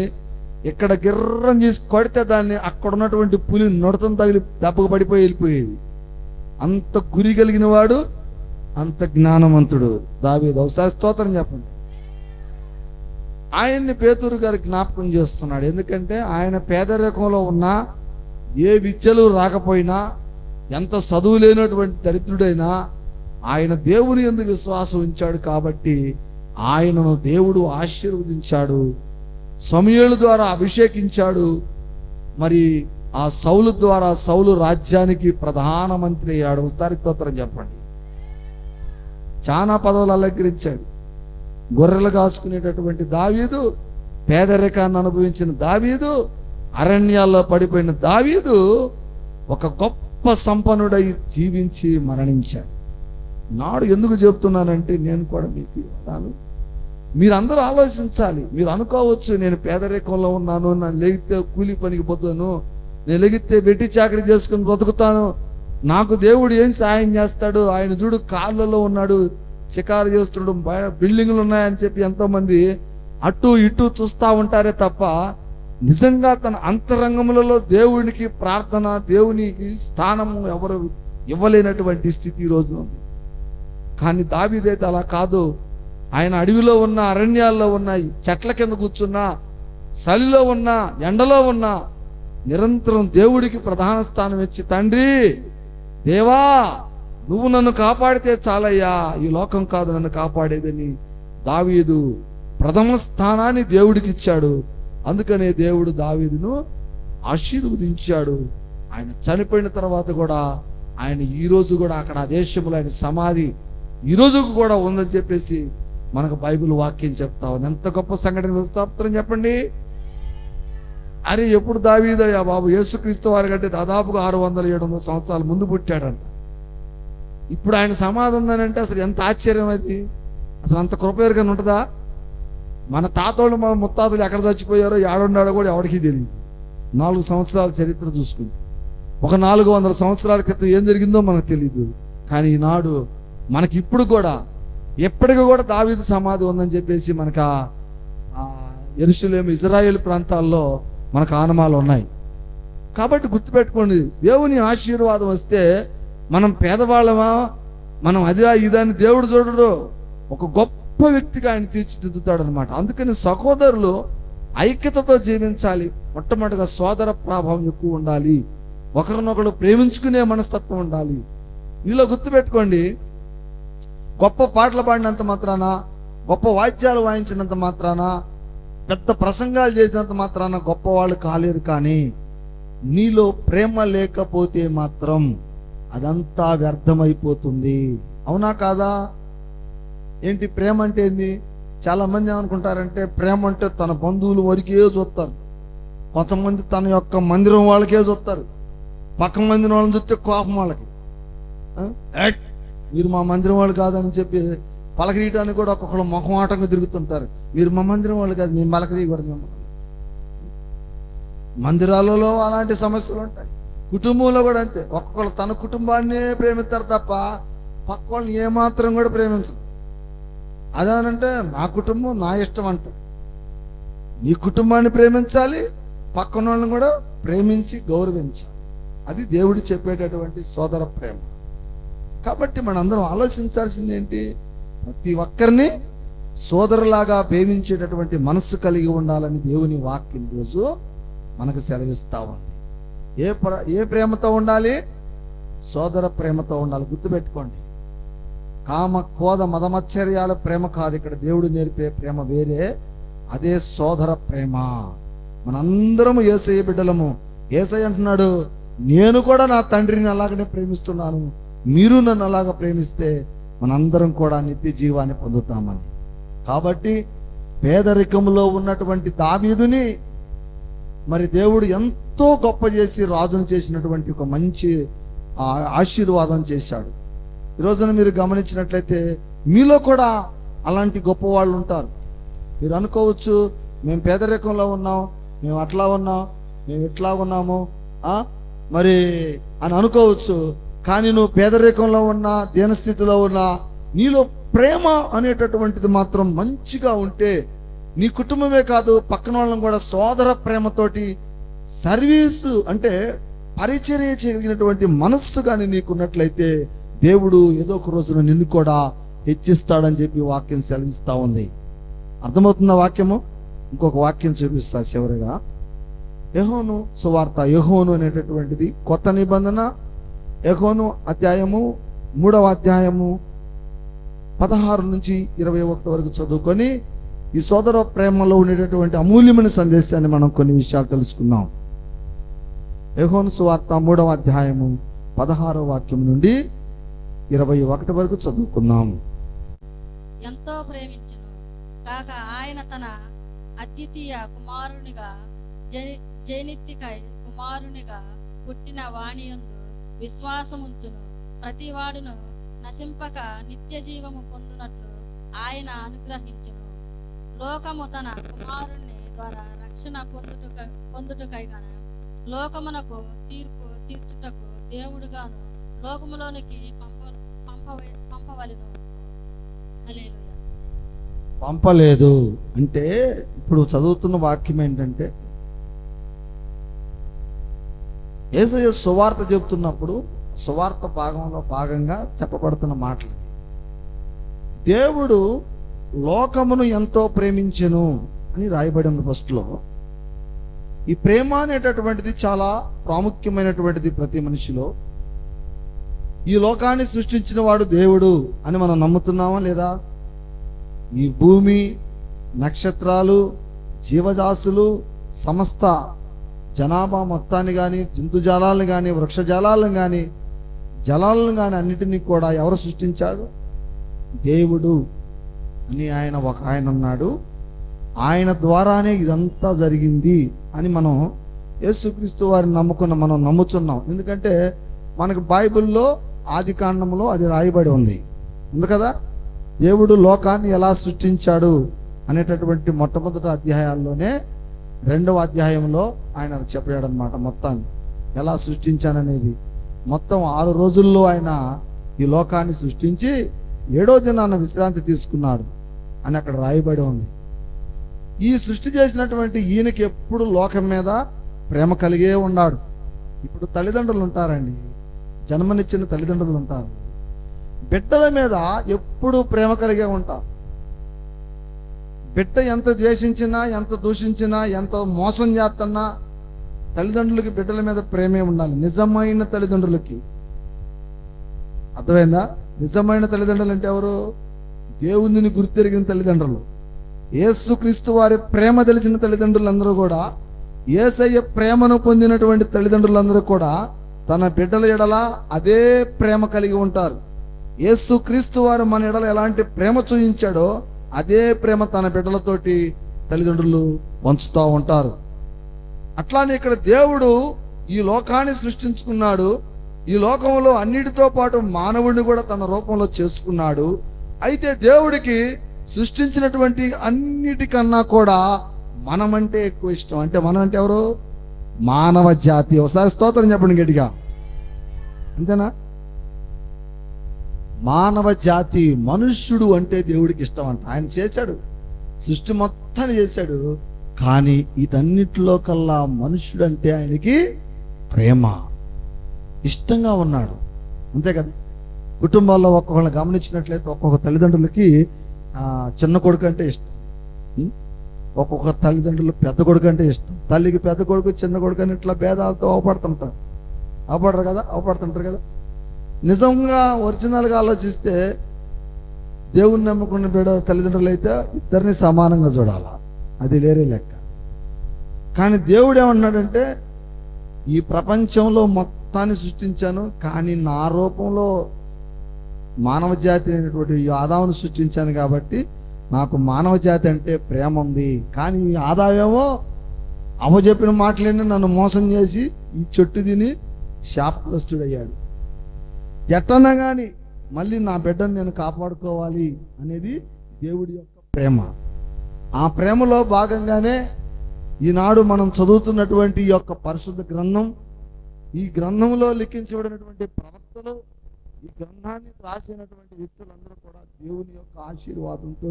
[SPEAKER 1] ఇక్కడ గిర్రం చేసి కొడితే దాన్ని అక్కడ ఉన్నటువంటి పులి నొడతం తగిలి దెబ్బకు పడిపోయి వెళ్ళిపోయేది. అంత గురి కలిగిన వాడు అంత జ్ఞానవంతుడు దావీదు. ఒకసారి స్తోత్రం చెప్పండి. ఆయన్ని పేతురు గారు జ్ఞాపకం చేస్తున్నాడు. ఎందుకంటే ఆయన పేదరికంలో ఉన్నా, ఏ విద్యలు రాకపోయినా, ఎంత చదువు లేనటువంటి దరిద్రుడైనా ఆయన దేవుని యందు విశ్వాసం ఉంచాడు కాబట్టి ఆయనను దేవుడు ఆశీర్వదించాడు, సమూయేలు ద్వారా అభిషేకించాడు. మరి ఆ సౌలు ద్వారా సౌలు రాజ్యానికి ప్రధానమంత్రి అయ్యాడు. ఒకసారి స్తోత్రం చెప్పండి. చాలా పదవులు అలంకరించాడు. గొర్రెలు కాసుకునేటటువంటి దావీదు, పేదరికాన్ని అనుభవించిన దావీదు, అరణ్యాల్లో పడిపోయిన దావీదు ఒక గొప్ప సంపన్నుడై జీవించి మరణించాడు. నాడు ఎందుకు చెప్తున్నానంటే నేను కూడా మీకు ఇవ్వడాను. మీరందరూ ఆలోచించాలి. మీరు అనుకోవచ్చు, నేను పేదరికంలో ఉన్నాను, నేను లెగితే కూలి పనికి పోతాను, నేను లెగితే వెట్టి చాకరీ చేసుకుని బ్రతుకుతాను, నాకు దేవుడు ఏం సాయం చేస్తాడు, ఆయన చూడు కార్లలో ఉన్నాడు, షికారు చేస్తున్నాడు, బిల్డింగ్లు ఉన్నాయని చెప్పి ఎంతోమంది అటు ఇటు చూస్తూ ఉంటారే తప్ప నిజంగా తన అంతరంగములలో దేవునికి ప్రార్థన, దేవునికి స్థానము ఎవరు ఇవ్వలేనటువంటి స్థితి ఈ రోజు ఉంది. కానీ దావీదైతే అలా కాదు. ఆయన అడవిలో ఉన్న, అరణ్యాల్లో ఉన్న, చెట్ల కింద కూర్చున్నా, చలిలో ఉన్నా, ఎండలో ఉన్నా నిరంతరం దేవుడికి ప్రధాన స్థానం ఇచ్చి, తండ్రి దేవా నువ్వు నన్ను కాపాడితే చాలయ్యా, ఈ లోకం కాదు నన్ను కాపాడేదని దావీదు ప్రథమ స్థానాన్ని దేవుడికి ఇచ్చాడు. అందుకనే దేవుడు దావీదును ఆశీర్వదించాడు. ఆయన చనిపోయిన తర్వాత కూడా ఆయన ఈ రోజు కూడా అక్కడ ఆ దేశంలో ఆయన సమాధి ఈ రోజుకు కూడా ఉందని చెప్పేసి మనకు బైబిల్ వాక్యం చెప్తా ఉంది. ఎంత గొప్ప సంఘటన స్తోత్రం చెప్పండి. అరే ఎప్పుడు దావీదయ్యా బాబు, యేసుక్రీస్తు వారి కంటే దాదాపుగా 600-700 సంవత్సరాల ముందు పుట్టాడంట. ఇప్పుడు ఆయన సమాధి ఉందనంటే అసలు ఎంత ఆశ్చర్యం అది. అసలు అంత కృప ఎవరికైనా ఉంటుందా? మన తాతోళ్ళు, మన ముత్తాతలు ఎక్కడ చచ్చిపోయారో, ఏడున్నాడో కూడా ఎవరికీ తెలియదు. 4 సంవత్సరాల చరిత్ర చూసుకుంటే ఒక 400 సంవత్సరాల క్రితం ఏం జరిగిందో మనకు తెలియదు. కానీ ఈనాడు మనకి ఇప్పుడు కూడా ఎప్పటికీ కూడా దావీదు సమాధి ఉందని చెప్పేసి మనకు యెరూషలేము, ఇజ్రాయేల్ ప్రాంతాల్లో మనకు ఆనమాలు ఉన్నాయి. కాబట్టి గుర్తుపెట్టుకోండి, దేవుని ఆశీర్వాదం వస్తే మనం పేదవాళ్ళమా, మనం అదిరా ఇదని దేవుడు చూడడు, ఒక గొప్ప వ్యక్తిగా ఆయన తీర్చిదిద్దుతాడు అనమాట. అందుకని సహోదరులు ఐక్యతతో జీవించాలి. మొట్టమొదటిగా సోదర ప్రభావం ఎక్కువ ఉండాలి. ఒకరినొకరు ప్రేమించుకునే మనస్తత్వం ఉండాలి. మీలో గుర్తుపెట్టుకోండి, గొప్ప పాటలు పాడినంత మాత్రాన, గొప్ప వాద్యాలు వాయించినంత మాత్రాన, పెద్ద ప్రసంగాలు చేసినంత మాత్రాన గొప్పవాళ్ళు కాలేరు. కానీ నీలో ప్రేమ లేకపోతే మాత్రం అదంతా వ్యర్థమైపోతుంది. అవునా కాదా? ఏంటి ప్రేమ అంటే ఏంది? చాలా మంది ఏమనుకుంటారంటే ప్రేమ అంటే తన బంధువులు వరకే చూస్తారు, కొంతమంది తన యొక్క మందిరం వాళ్ళకే చూస్తారు, పక్క మందిరం వాళ్ళని చూస్తే కోపం వాళ్ళకి, మీరు మా మందిరం వాళ్ళు కాదని చెప్పి పలకరీయటానికి కూడా ఒక్కొక్కరు మొహమాటంగా తిరుగుతుంటారు. మీరు మా మందిరం వాళ్ళు కాదు, మేము పలకరీయకూడదు. మందిరాలలో అలాంటి సమస్యలు ఉంటాయి. కుటుంబంలో కూడా అంతే. ఒక్కొక్కరు తన కుటుంబాన్నే ప్రేమిస్తారు తప్ప పక్క వాళ్ళని ఏమాత్రం కూడా ప్రేమించరు. అదేనంటే నా కుటుంబం నా ఇష్టం అంటారు. నీ కుటుంబాన్ని ప్రేమించాలి, పక్కన వాళ్ళని కూడా ప్రేమించి గౌరవించాలి. అది దేవుడు చెప్పేటటువంటి సోదర ప్రేమ. కాబట్టి మనందరం ఆలోచించాల్సింది ఏంటి? ప్రతి ఒక్కరిని సోదరులాగా ప్రేమించేటటువంటి మనస్సు కలిగి ఉండాలని దేవుని వాక్యం రోజు మనకు సెలవిస్తా ఉంది. ఏ ప్రేమతో ఉండాలి? సోదర ప్రేమతో ఉండాలి. గుర్తుపెట్టుకోండి, కామ క్రోధ మదమచ్చర్యాల ప్రేమ కాదు ఇక్కడ దేవుడు నేర్పే ప్రేమ వేరే, అదే సోదర ప్రేమ. మనందరము యేసయ్య బిడ్డలము. యేసయ్య అంటున్నాడు, నేను కూడా నా తండ్రిని అలాగనే ప్రేమిస్తున్నాను, మీరు నన్ను అలాగ ప్రేమిస్తే మనందరం కూడా నిత్య జీవాన్ని పొందుతామని. కాబట్టి పేదరికంలో ఉన్నటువంటి దావీదుని మరి దేవుడు ఎంతో గొప్ప చేసి రాజును చేసినటువంటి ఒక మంచి ఆశీర్వాదం చేశాడు. ఈరోజున మీరు గమనించినట్లయితే మీలో కూడా అలాంటి గొప్ప వాళ్ళు ఉంటారు. మీరు అనుకోవచ్చు, మేము పేదరికంలో ఉన్నాం, మేము అట్లా ఉన్నాం, మేము ఇట్లా ఉన్నాము మరి అని అనుకోవచ్చు. కానీ నువ్వు పేదరికంలో ఉన్నా, దీనస్థితిలో ఉన్నా, నీలో ప్రేమ అనేటటువంటిది మాత్రం మంచిగా ఉంటే నీ కుటుంబమే కాదు పక్కన వాళ్ళని కూడా సోదర ప్రేమతోటి సర్వీసు అంటే పరిచర్య చేయగలిగినటువంటి మనస్సు కానీ నీకున్నట్లయితే దేవుడు ఏదో ఒక రోజున నిన్ను కూడా హెచ్చిస్తాడని చెప్పి వాక్యం సెలవిస్తూ ఉంది. అర్థమవుతున్న వాక్యము? ఇంకొక వాక్యం చూపిస్తా చివరిగా. యోహాను సువార్త, యోహాను అనేటటువంటిది కొత్త నిబంధన, యోహాను అధ్యాయము 3వ అధ్యాయము 16 నుంచి 21 వరకు చదువుకొని ఈ సోదర ప్రేమలో ఉండేటటువంటి అమూల్యమైన సందేశాన్ని మనం కొన్ని విషయాలు తెలుసుకుందాం. యోహాను సువార్త 3వ అధ్యాయము 16వ వాక్యం నుండి 21 వరకు చదువుకుందాం.
[SPEAKER 2] ఎంతో ప్రేమించును కాక ఆయన తన అద్వితీయ కుమారునిగా జనిత్తికై కుమారునిగా పుట్టిన వాణియందు విశ్వాసముంచును ప్రతివాడును నశింపక నిత్య జీవము పొందునట్లు ఆయన అనుగ్రహించును. లోకము తన కుమారుని ద్వారా రక్షణ పొందుటకై గన లోకమునకు తీర్పు తీర్చుటకు దేవుడుగాను లోకములోనికి పంపవలెను. హల్లెలూయా.
[SPEAKER 1] పంపలేదు అంటే ఇప్పుడు చదువుతున్న వాక్యం ఏంటంటే, యేసయ్య సువార్త చెబుతున్నప్పుడు సువార్త భాగంగా చెప్పబడుతున్న మాటలు. దేవుడు లోకమును ఎంతో ప్రేమించెను అని రాయబడి ఉంది ఫస్ట్లో. ఈ ప్రేమ అనేటటువంటిది చాలా ప్రాముఖ్యమైనటువంటిది ప్రతి మనిషిలో. ఈ లోకాన్ని సృష్టించిన వాడు దేవుడు అని మనం నమ్ముతున్నామా లేదా? ఈ భూమి, నక్షత్రాలు, జీవజాసులు, సమస్త జనాభా మొత్తాన్ని కానీ, జంతుజాలాలను కానీ, వృక్షజాలాలను కానీ, జలాలను కానీ అన్నిటినీ కూడా ఎవరు సృష్టించాడు? దేవుడు అని ఆయన ఉన్నాడు. ఆయన ద్వారానే ఇదంతా జరిగింది అని మనం యేసుక్రీస్తు వారిని మనం నమ్ముతున్నాం. ఎందుకంటే మనకు బైబిల్లో ఆది కాండంలో అది రాయబడి ఉంది కదా. దేవుడు లోకాన్ని ఎలా సృష్టించాడు అనేటటువంటి మొట్టమొదటి అధ్యాయాల్లోనే 2వ అధ్యాయంలో ఆయన చెప్పాడు అనమాట. మొత్తాన్ని ఎలా సృష్టించాననేది మొత్తం 6 రోజుల్లో ఆయన ఈ లోకాన్ని సృష్టించి 7వ దినాన విశ్రాంతి తీసుకున్నాడు అని అక్కడ రాయబడి ఉంది. ఈ సృష్టి చేసినటువంటి ఈయనకి ఎప్పుడు లోకం మీద ప్రేమ కలిగే ఉన్నాడు. ఇప్పుడు తల్లిదండ్రులు ఉంటారండి, జన్మనిచ్చిన తల్లిదండ్రులు ఉంటారు, బిడ్డల మీద ఎప్పుడు ప్రేమ కలిగే ఉంటారు. బిడ్డ ఎంత ద్వేషించినా, ఎంత దూషించినా, ఎంత మోసం చేస్తున్నా తల్లిదండ్రులకి బిడ్డల మీద ప్రేమే ఉండాలి. నిజమైన తల్లిదండ్రులకి. అర్థమైందా? నిజమైన తల్లిదండ్రులు అంటే ఎవరు? దేవునిని గుర్తెరిగిన తల్లిదండ్రులు. యేసుక్రీస్తు వారి ప్రేమ తెలిసిన తల్లిదండ్రులందరూ కూడా, యేసయ్య ప్రేమను పొందినటువంటి తల్లిదండ్రులందరూ కూడా తన బిడ్డల ఎడల అదే ప్రేమ కలిగి ఉంటారు. యేసుక్రీస్తు వారు మన ఎడల ఎలాంటి ప్రేమ చూపించాడో అదే ప్రేమ తన బిడ్డలతోటి తల్లిదండ్రులు పంచుతూ ఉంటారు. అట్లానే ఇక్కడ దేవుడు ఈ లోకాన్ని సృష్టించుకున్నాడు. ఈ లోకంలో అన్నిటితో పాటు మానవుడిని కూడా తన రూపంలో చేసుకున్నాడు. అయితే దేవుడికి సృష్టించినటువంటి అన్నిటికన్నా కూడా మనమంటే ఎక్కువ ఇష్టం. అంటే మనం అంటే ఎవరు? మానవ జాతి. ఒకసారి స్తోత్రం చెప్పండి గట్టిగా. అంతేనా? మానవ జాతి, మనుష్యుడు అంటే దేవుడికి ఇష్టం అంట. ఆయన చేశాడు, సృష్టి మొత్తాన్ని చేశాడు. కానీ వీటన్నిటిలో కల్లా మనుష్యుడు అంటే ఆయనకి ప్రేమ, ఇష్టంగా ఉన్నాడు. అంతే కదా. కుటుంబాల్లో ఒక్కొక్కరిని గమనించినట్లయితే ఒక్కొక్క తల్లిదండ్రులకి చిన్న కొడుకు అంటే ఇష్టం, ఒక్కొక్క తల్లిదండ్రులు పెద్ద కొడుకు అంటే ఇష్టం. తల్లికి పెద్ద కొడుకు, చిన్న కొడుకు అని ఇట్లా భేదాలతో అవపడుతుంటారు. అవపడుతుంటారు కదా. నిజంగా ఒరిజినల్గా ఆలోచిస్తే దేవుని నమ్ముకున్న బిడ్డ తల్లిదండ్రులు అయితే ఇద్దరిని సమానంగా చూడాలా, అది వేరే లెక్క. కానీ దేవుడు ఏమన్నాడంటే, ఈ ప్రపంచంలో మొత్తాన్ని సృష్టించాను, కానీ నా రూపంలో మానవ జాతి అయినటువంటి ఆదామును సృష్టించాను కాబట్టి నాకు మానవ జాతి అంటే ప్రేమ ఉంది. కానీ ఆదామేమో అవ్వజెప్పిన మాటలేని నన్ను మోసం చేసి ఈ చెట్టు తిని శాపగ్రస్తుడయ్యాడు. ఎట్టన్నా కానీ మళ్ళీ నా బిడ్డను నేను కాపాడుకోవాలి అనేది దేవుడి యొక్క ప్రేమ. ఆ ప్రేమలో భాగంగానే ఈనాడు మనం చదువుతున్నటువంటి ఈ యొక్క పరిశుద్ధ గ్రంథం, ఈ గ్రంథంలో లిఖించబడినటువంటి ప్రవక్తలు, ఈ గ్రంథాన్ని రాసినటువంటి వ్యక్తులందరూ కూడా దేవుని యొక్క ఆశీర్వాదంతో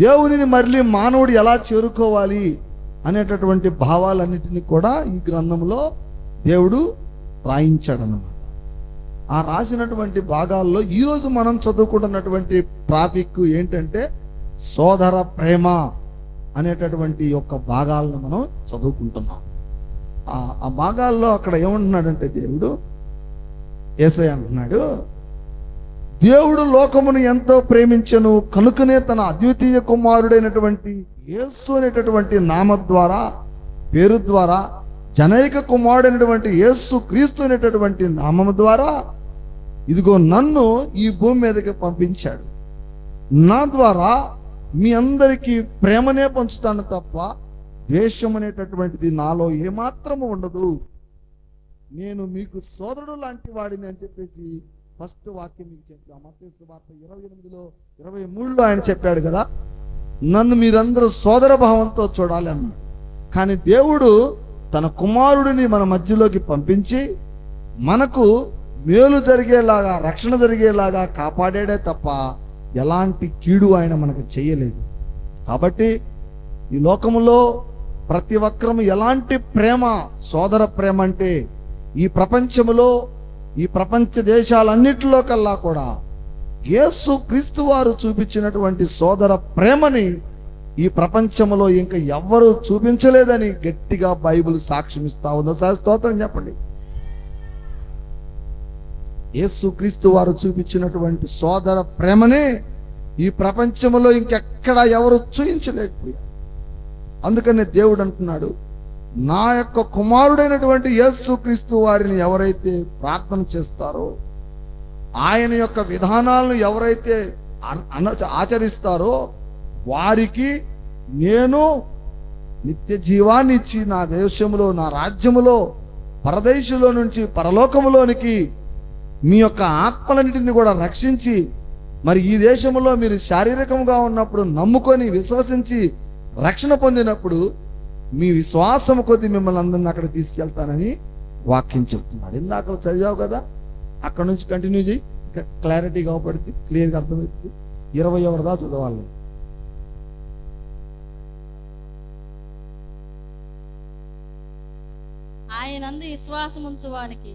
[SPEAKER 1] దేవునిని మళ్ళీ మానవుడు ఎలా చేరుకోవాలి అనేటటువంటి భావాలన్నిటినీ కూడా ఈ గ్రంథంలో దేవుడు రాయించాడన్నమాట. ఆ రాసినటువంటి భాగాల్లో ఈరోజు మనం చదువుకుంటున్నటువంటి టాపిక్ ఏంటంటే సోదర ప్రేమ అనేటటువంటి యొక్క భాగాలను మనం చదువుకుంటున్నాం. ఆ భాగాల్లో అక్కడ ఏమంటున్నాడంటే దేవుడు, యేసయ్య అంటున్నాడు, దేవుడు లోకమును ఎంతో ప్రేమించెను కనుకనే తన అద్వితీయ కుమారుడైనటువంటి యేసు అనేటటువంటి నామ ద్వారా, పేరు ద్వారా, జనైక కుమారుడైనటువంటి యేసు క్రీస్తు అనేటటువంటి నామము ద్వారా ఇదిగో నన్ను ఈ భూమి మీదకి పంపించాడు. నా ద్వారా మీ అందరికీ ప్రేమనే పంచుతాను తప్ప ద్వేషం అనేటటువంటిది నాలో ఏమాత్రము ఉండదు. నేను మీకు సోదరుడు లాంటి వాడిని అని చెప్పేసి ఫస్ట్ వాక్యం మీకు చెప్పాను. మత్తయి సువార్త 28:23 ఆయన చెప్పాడు కదా, నన్ను మీరందరూ సోదర భావంతో చూడాలి అన్నాడు. కానీ దేవుడు తన కుమారుడిని మన మధ్యలోకి పంపించి మనకు మేలు జరిగేలాగా, రక్షణ జరిగేలాగా కాపాడాడే తప్ప ఎలాంటి కీడు ఆయన మనకు చేయలేదు. కాబట్టి ఈ లోకములో ప్రతి ఒక్కరము ఎలాంటి ప్రేమ, సోదర ప్రేమ అంటే ఈ ప్రపంచములో, ఈ ప్రపంచ దేశాలన్నిటిలో కల్లా కూడా యేసు క్రీస్తు వారు చూపించినటువంటి సోదర ప్రేమని ఈ ప్రపంచంలో ఇంకా ఎవ్వరూ చూపించలేదని గట్టిగా బైబిల్ సాక్ష్యం ఇస్తా ఉందో. సార్ స్తోత్రం చెప్పండి. యేసు క్రీస్తు వారు చూపించినటువంటి సోదర ప్రేమనే ఈ ప్రపంచంలో ఇంకెక్కడ ఎవరు చూపించలేకపోయారు. అందుకనే దేవుడు అంటున్నాడు, నా యొక్క కుమారుడైనటువంటి యేసు క్రీస్తు వారిని ఎవరైతే ప్రార్థన చేస్తారో, ఆయన యొక్క విధానాలను ఎవరైతే ఆచరిస్తారో వారికి నేను నిత్య జీవాన్ని ఇచ్చి నా దేశములో, నా రాజ్యములో, పరదేశంలో నుంచి పరలోకములోనికి మీ యొక్క ఆత్మలన్నిటిని కూడా రక్షించి, మరి ఈ దేశంలో మీరు శారీరకంగా ఉన్నప్పుడు నమ్ముకొని విశ్వసించి రక్షణ పొందినప్పుడు మీ విశ్వాసం కొద్ది మిమ్మల్ని అందరిని అక్కడ తీసుకెళ్తానని వాక్యం చెప్తున్నాడు. ఇందాక చదివావు కదా, అక్కడ నుంచి కంటిన్యూ చేయి, ఇంకా క్లారిటీగా అవపడుతుంది, క్లియర్గా అర్థమవుతుంది. 21 దాకా చదవాలి.
[SPEAKER 2] ఆయనందు విశ్వాసముంచు వానికి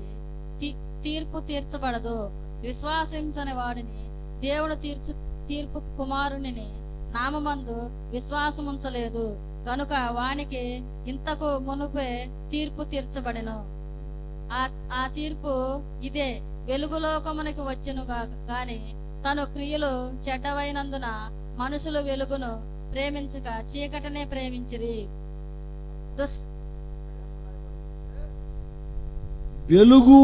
[SPEAKER 2] తీర్పు తీర్చబడదు. విశ్వాసించని వాడిని దేవుడు తీర్పు కుమారుని నామందు విశ్వాసముంచలేదు కనుక వానికి ఇంతకు మునుపే తీర్పు తీర్చబడెను. ఆ తీర్పు ఇదే, వెలుగులోకమునకు వచ్చెను గాని తను క్రియలు చెడ్డవైనందున మనుషులు వెలుగును ప్రేమించక చీకటినే ప్రేమించిరి.
[SPEAKER 1] వెలుగు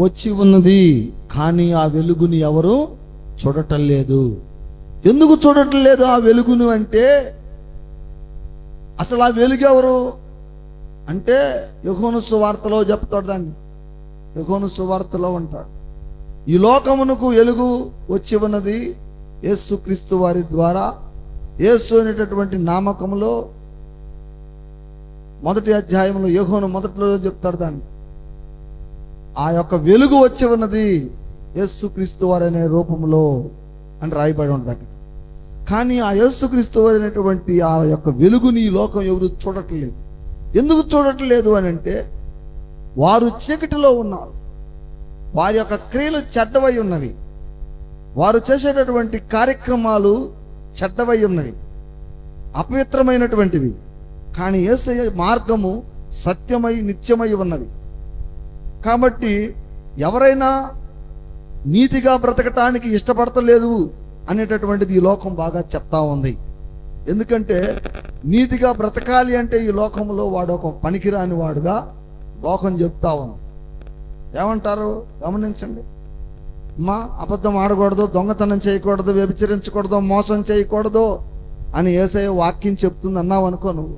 [SPEAKER 1] వచ్చి ఉన్నది కానీ ఆ వెలుగుని ఎవరు చూడటం లేదు. ఎందుకు చూడటం లేదు ఆ వెలుగును అంటే, అసలు ఆ వెలుగు ఎవరు అంటే యోహాను సువార్తలో చెప్తాడు. దాన్ని యోహాను సువార్తలో ఉంటాడు, ఈ లోకమునకు వెలుగు వచ్చి ఉన్నది యేసు క్రీస్తు వారి ద్వారా. యేసు అనేటటువంటి నామకంలో 1వ అధ్యాయంలో యోహాను మొదట్లో చెప్తాడు దాన్ని. ఆ యొక్క వెలుగు వచ్చి ఉన్నది యేసు క్రీస్తు వారి అనే రూపంలో అని రాయబడి ఉంటుంది అక్కడ. కానీ ఆ యేసు క్రీస్తు వారి అనేటువంటి ఆ యొక్క వెలుగుని ఈ లోకం ఎవరు చూడట్లేదు. ఎందుకు చూడట్లేదు అని అంటే, వారు చీకటిలో ఉన్నారు, వారి యొక్క క్రియలు చెడ్డవై ఉన్నవి, వారు చేసేటటువంటి కార్యక్రమాలు చెడ్డవై ఉన్నవి, అపవిత్రమైనటువంటివి. కానీ యేసయ్య మార్గము సత్యమై నిత్యమై ఉన్నవి. కాబట్టి ఎవరైనా నీతిగా బ్రతకటానికి ఇష్టపడతలేదు అనేటటువంటిది ఈ లోకం బాగా చెప్తా ఉంది. ఎందుకంటే నీతిగా బ్రతకాలి అంటే ఈ లోకంలో వాడు ఒక పనికిరాని వాడుగా లోకం చెప్తా ఉంది. ఏమంటారు గమనించండి. అబద్ధం ఆడకూడదు, దొంగతనం చేయకూడదు, వ్యభిచరించకూడదు, మోసం చేయకూడదు అని యేసయ్య వాక్యం చెప్తుంది అన్నావు అనుకో, నువ్వు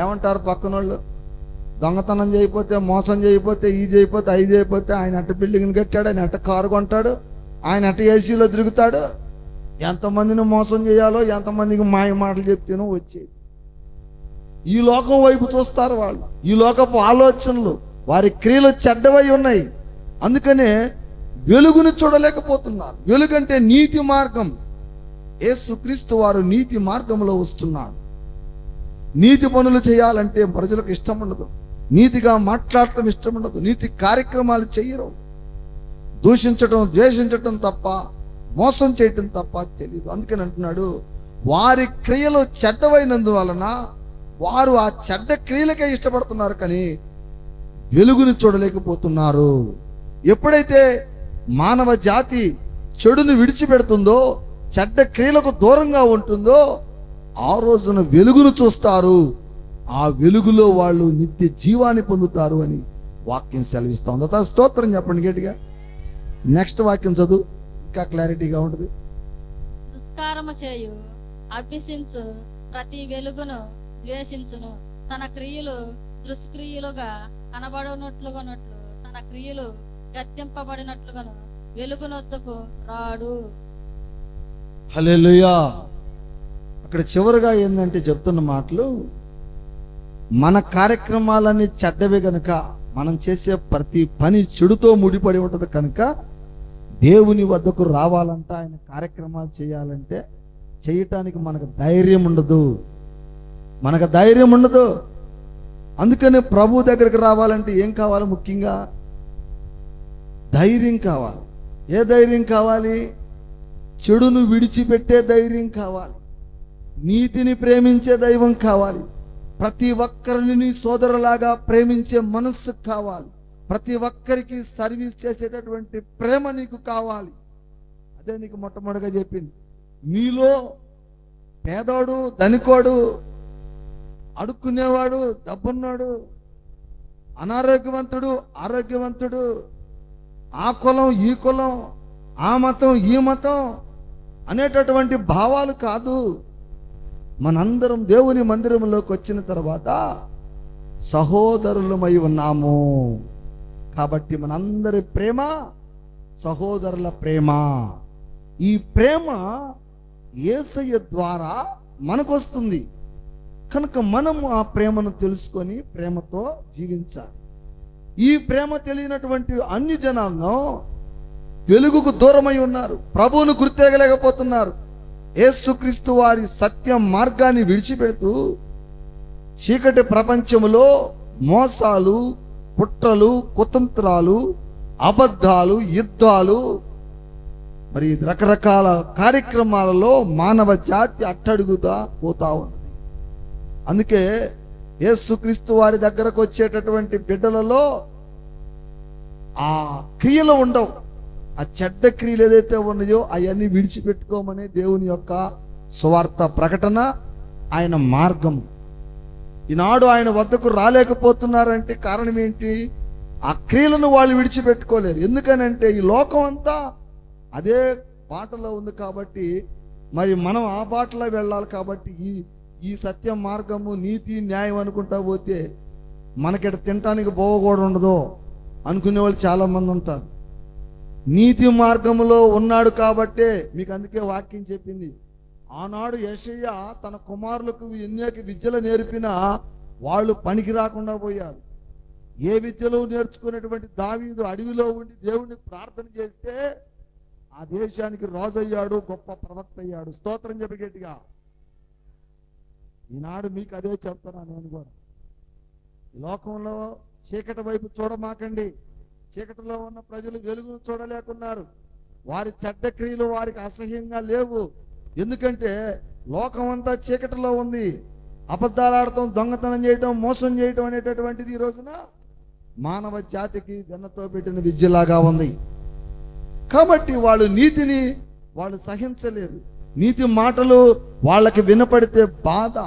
[SPEAKER 1] ఏమంటారు పక్కన వాళ్ళు? దొంగతనం చేయకపోతే, మోసం చేయకపోతే, ఈ చేయకపోతే, అవి చేయకపోతే, ఆయన అట్ట బిల్డింగ్ని కట్టాడు, ఆయన అట్ట కారు కొంటాడు, ఆయన అట్ట ఏసీలో తిరుగుతాడు, ఎంతమందిని మోసం చేయాలో, ఎంతమందికి మాయ మాటలు చెప్తేనో వచ్చేది. ఈ లోకం వైపు చూస్తారు వాళ్ళు, ఈ లోకపు ఆలోచనలు, వారి క్రియలు చెడ్డవై ఉన్నాయి. అందుకనే వెలుగును చూడలేకపోతున్నారు. వెలుగంటే నీతి మార్గం. యేసుక్రీస్తు వారు నీతి మార్గంలో వస్తున్నాడు. నీతి పనులు చేయాలంటే ప్రజలకు ఇష్టం ఉండదు, నీతిగా మాట్లాడటం ఇష్టం ఉండదు, నీతి కార్యక్రమాలు చెయ్యరు. దూషించటం, ద్వేషించటం తప్ప, మోసం చేయటం తప్ప తెలియదు. అందుకని అంటున్నాడు, వారి క్రియలు చెడ్డవైనందువలన వారు ఆ చెడ్డ క్రియలకే ఇష్టపడుతున్నారు కానీ వెలుగుని చూడలేకపోతున్నారు. ఎప్పుడైతే మానవ జాతి చెడును విడిచిపెడుతుందో, చెడ్డ క్రియలకు దూరంగా ఉంటుందో, ఆ రోజున వెలుగును చూస్తారు. ఆ వెలుగులో వాళ్ళు నిత్య జీవాన్ని పొందుతారు అని వాక్యం సెలవిస్తా ఉంది. స్తోత్రం చెప్పండి గట్టిగా. నెక్స్ట్ వాక్యం చదువు, ఇంకా క్లారిటీగా ఉంటుంది.
[SPEAKER 2] దుష్కారము చేయు అభ్యసించు ప్రతి వెలుగును ద్వేషించును, తన క్రియలు దుష్క్రియలుగా కనబడినట్లుగాను తన క్రియలు గద్దింపబడినట్లుగాను వెలుగునొద్దకు రాడు.
[SPEAKER 1] హల్లెలూయా. అక్కడ చివరిగా ఏంటంటే చెప్తున్న మాటలు, మన కార్యక్రమాలన్నీ చెడ్డవే కనుక, మనం చేసే ప్రతి పని చెడుతో ముడిపడి ఉంటుంది కనుక దేవుని వద్దకు రావాలంటే, ఆయన కార్యక్రమాలు చేయాలంటే చేయటానికి మనకు ధైర్యం ఉండదు, మనకు ధైర్యం ఉండదు. అందుకని ప్రభు దగ్గరికి రావాలంటే ఏం కావాలి? ముఖ్యంగా ధైర్యం కావాలి. ఏ ధైర్యం కావాలి? చెడును విడిచిపెట్టే ధైర్యం కావాలి, నీతిని ప్రేమించే దైవం కావాలి, ప్రతి ఒక్కరిని సోదరులాగా ప్రేమించే మనస్సు కావాలి, ప్రతి ఒక్కరికి సర్వీస్ చేసేటటువంటి ప్రేమ నీకు కావాలి. అదే నీకు మొట్టమొదటిగా చెప్పింది. నీలో పేదోడు, ధనికోడు, అడుక్కునేవాడు, డబ్బున్నాడు, అనారోగ్యవంతుడు, ఆరోగ్యవంతుడు, ఆ కులం ఈ కులం, ఆ మతం ఈ మతం అనేటటువంటి భావాలు కాదు. మనందరం దేవుని మందిరంలోకి వచ్చిన తర్వాత సహోదరులమై ఉన్నాము కాబట్టి మనందరి ప్రేమ సహోదరుల ప్రేమ. ఈ ప్రేమ యేసయ్య ద్వారా మనకొస్తుంది కనుక మనము ఆ ప్రేమను తెలుసుకొని ప్రేమతో జీవించాలి. ఈ ప్రేమ తెలియనటువంటి అన్ని జనాలను వెలుగుకు దూరమై ఉన్నారు, ప్రభువును గుర్తిరగలేకపోతున్నారు. యేసుక్రీస్తు వారి సత్య మార్గాన్ని విడిచిపెడుతూ చీకటి ప్రపంచంలో మోసాలు, కుట్రలు, కుతంత్రాలు, అబద్ధాలు, యుద్ధాలు, మరి రకరకాల కార్యక్రమాలలో మానవ జాతి అట్టడుగుతా పోతా ఉన్నది. అందుకే యేసుక్రీస్తు వారి దగ్గరకు వచ్చేటటువంటి బిడ్డలలో ఆ క్రియలు ఉండవు. ఆ చెడ్డ క్రియలు ఏదైతే ఉన్నాయో అవన్నీ విడిచిపెట్టుకోమనే దేవుని యొక్క సువార్త ప్రకటన, ఆయన మార్గం. ఈనాడు ఆయన వద్దకు రాలేకపోతున్నారంటే కారణం ఏంటి? ఆ క్రియలను వాళ్ళు విడిచిపెట్టుకోలేరు. ఎందుకనంటే ఈ లోకం అంతా అదే బాటలో ఉంది కాబట్టి, మరి మనం ఆ బాటలో వెళ్ళాలి కాబట్టి ఈ సత్య మార్గము, నీతి, న్యాయం అనుకుంటా పోతే మనకిట తినటానికి కూడా ఉండదు అనుకునే వాళ్ళు చాలామంది ఉంటారు. నీతి మార్గములో ఉన్నాడు కాబట్టే మీకు అందుకే వాక్యం చెప్పింది. ఆనాడు యెషయా తన కుమారులకు ఎన్నేక విద్యలు నేర్పినా వాళ్ళు పనికి రాకుండా పోయారు. ఏ విద్యలో నేర్చుకునేటువంటి దావీదు అడవిలో ఉండి దేవుణ్ణి ప్రార్థన చేస్తే ఆ దేశానికి రాజు అయ్యాడు, గొప్ప ప్రవక్త అయ్యాడు. స్తోత్రం చెప్పి గట్టిగా. ఈనాడు మీకు అదే చెప్తున్నా నేను కూడా. ఈ లోకంలో చీకటి వైపు చూడమాకండి. చీకటిలో ఉన్న ప్రజలు వెలుగును చూడలేకున్నారు. వారి చెడ్డ క్రియలు వారికి అసహ్యంగా లేవు. ఎందుకంటే లోకం అంతా చీకటిలో ఉంది. అబద్ధాలు ఆడటం, దొంగతనం చేయటం, మోసం చేయటం అనేటటువంటిది ఈ రోజున మానవ జాతికి వెన్నతో పెట్టిన విద్యలాగా ఉంది. కాబట్టి వాళ్ళు నీతిని వాళ్ళు సహించలేరు. నీతి మాటలు వాళ్ళకి వినపడితే బాధ.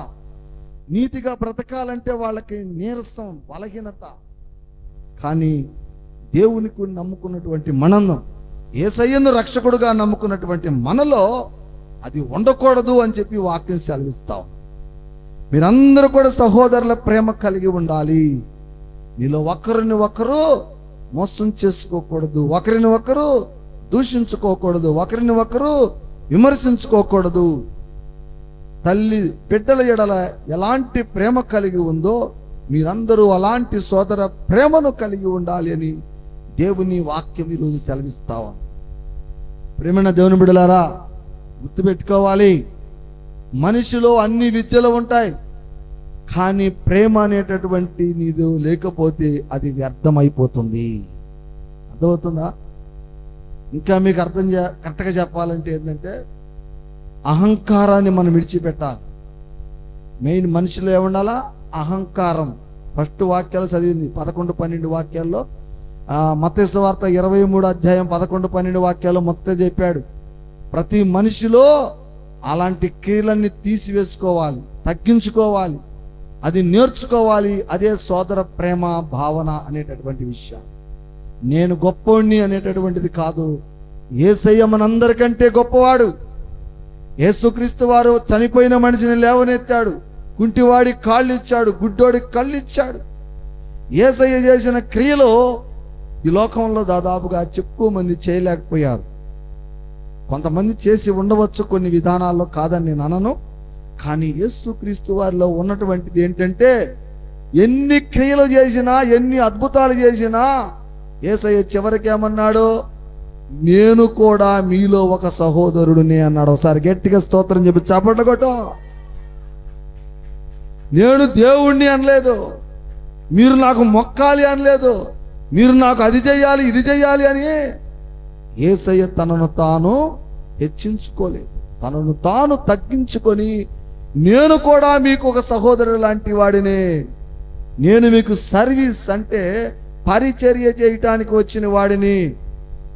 [SPEAKER 1] నీతిగా బ్రతకాలంటే వాళ్ళకి నీరసం, బలహీనత. కానీ దేవునికి నమ్ముకున్నటువంటి మనం, యేసయ్యను రక్షకుడుగా నమ్ముకున్నటువంటి మనలో అది ఉండకూడదు అని చెప్పి వాక్యం సెలవిస్తాం. మీరందరూ కూడా సహోదరుల ప్రేమ కలిగి ఉండాలి. మీలో ఒకరిని ఒకరు మోసం చేసుకోకూడదు, ఒకరిని ఒకరు దూషించుకోకూడదు, ఒకరిని ఒకరు విమర్శించుకోకూడదు. తల్లి బిడ్డల ఎడల ఎలాంటి ప్రేమ కలిగి ఉందో మీరందరూ అలాంటి సోదర ప్రేమను కలిగి ఉండాలి అని దేవుని వాక్యం ఈరోజు సెలవిస్తాం. ప్రేమైన దేవుని బిడ్డలారా, గుర్తుపెట్టుకోవాలి, మనిషిలో అన్ని విద్యలు ఉంటాయి, కానీ ప్రేమ అనేటటువంటి నీదు లేకపోతే అది వ్యర్థమైపోతుంది. అర్థమవుతుందా? ఇంకా మీకు కరెక్ట్గా చెప్పాలంటే ఏంటంటే, అహంకారాన్ని మనం విడిచిపెట్టాలి. మెయిన్ మనిషిలో ఏముండాలా? అహంకారం. ఫస్ట్ వాక్యాలు చదివింది 11-12 వాక్యాల్లో, మత్తయి సువార్త 23 అధ్యాయం 11-12 వాక్యాల్లో మొత్తం చెప్పాడు. ప్రతి మనిషిలో అలాంటి క్రియలన్నీ తీసివేసుకోవాలి, తగ్గించుకోవాలి, అది నేర్చుకోవాలి. అదే సోదర ప్రేమ భావన అనేటటువంటి విషయం. నేను గొప్పోడిని అనేటటువంటిది కాదు. యేసయ్య మనందరికంటే గొప్పవాడు. యేసుక్రీస్తు వారు చనిపోయిన మనిషిని లేవనెత్తాడు, కుంటివాడి కాళ్ళు ఇచ్చాడు, గుడ్డోడికి కళ్ళు ఇచ్చాడు. యేసయ్య చేసిన క్రియలో ఈ లోకంలో దాదాపుగా ఎక్కువ మంది చేయలేకపోయారు. కొంతమంది చేసి ఉండవచ్చు కొన్ని విధానాల్లో, కాదని నేను అనను. కానీ యేసుక్రీస్తు వారిలో ఉన్నటువంటిది ఏంటంటే, ఎన్ని క్రియలు చేసినా, ఎన్ని అద్భుతాలు చేసినా యేసయ్య చివరికి ఏమన్నాడు? నేను కూడా మీలో ఒక సహోదరుడిని అన్నాడు. ఒకసారి గట్టిగా స్తోత్రం చెప్పి చప్పట్లు కొట్టు. నేను దేవుణ్ణి అనలేదు, మీరు నాకు మొక్కాలి అనలేదు, మీరు నాకు అది చెయ్యాలి ఇది చెయ్యాలి అని యేసయ్య తనను తాను హెచ్చించుకోలేదు. తనను తాను తగ్గించుకొని, నేను కూడా మీకు ఒక సహోదరుడు లాంటి వాడిని, నేను మీకు సర్వీస్ అంటే పరిచర్య చేయటానికి వచ్చిన వాడిని,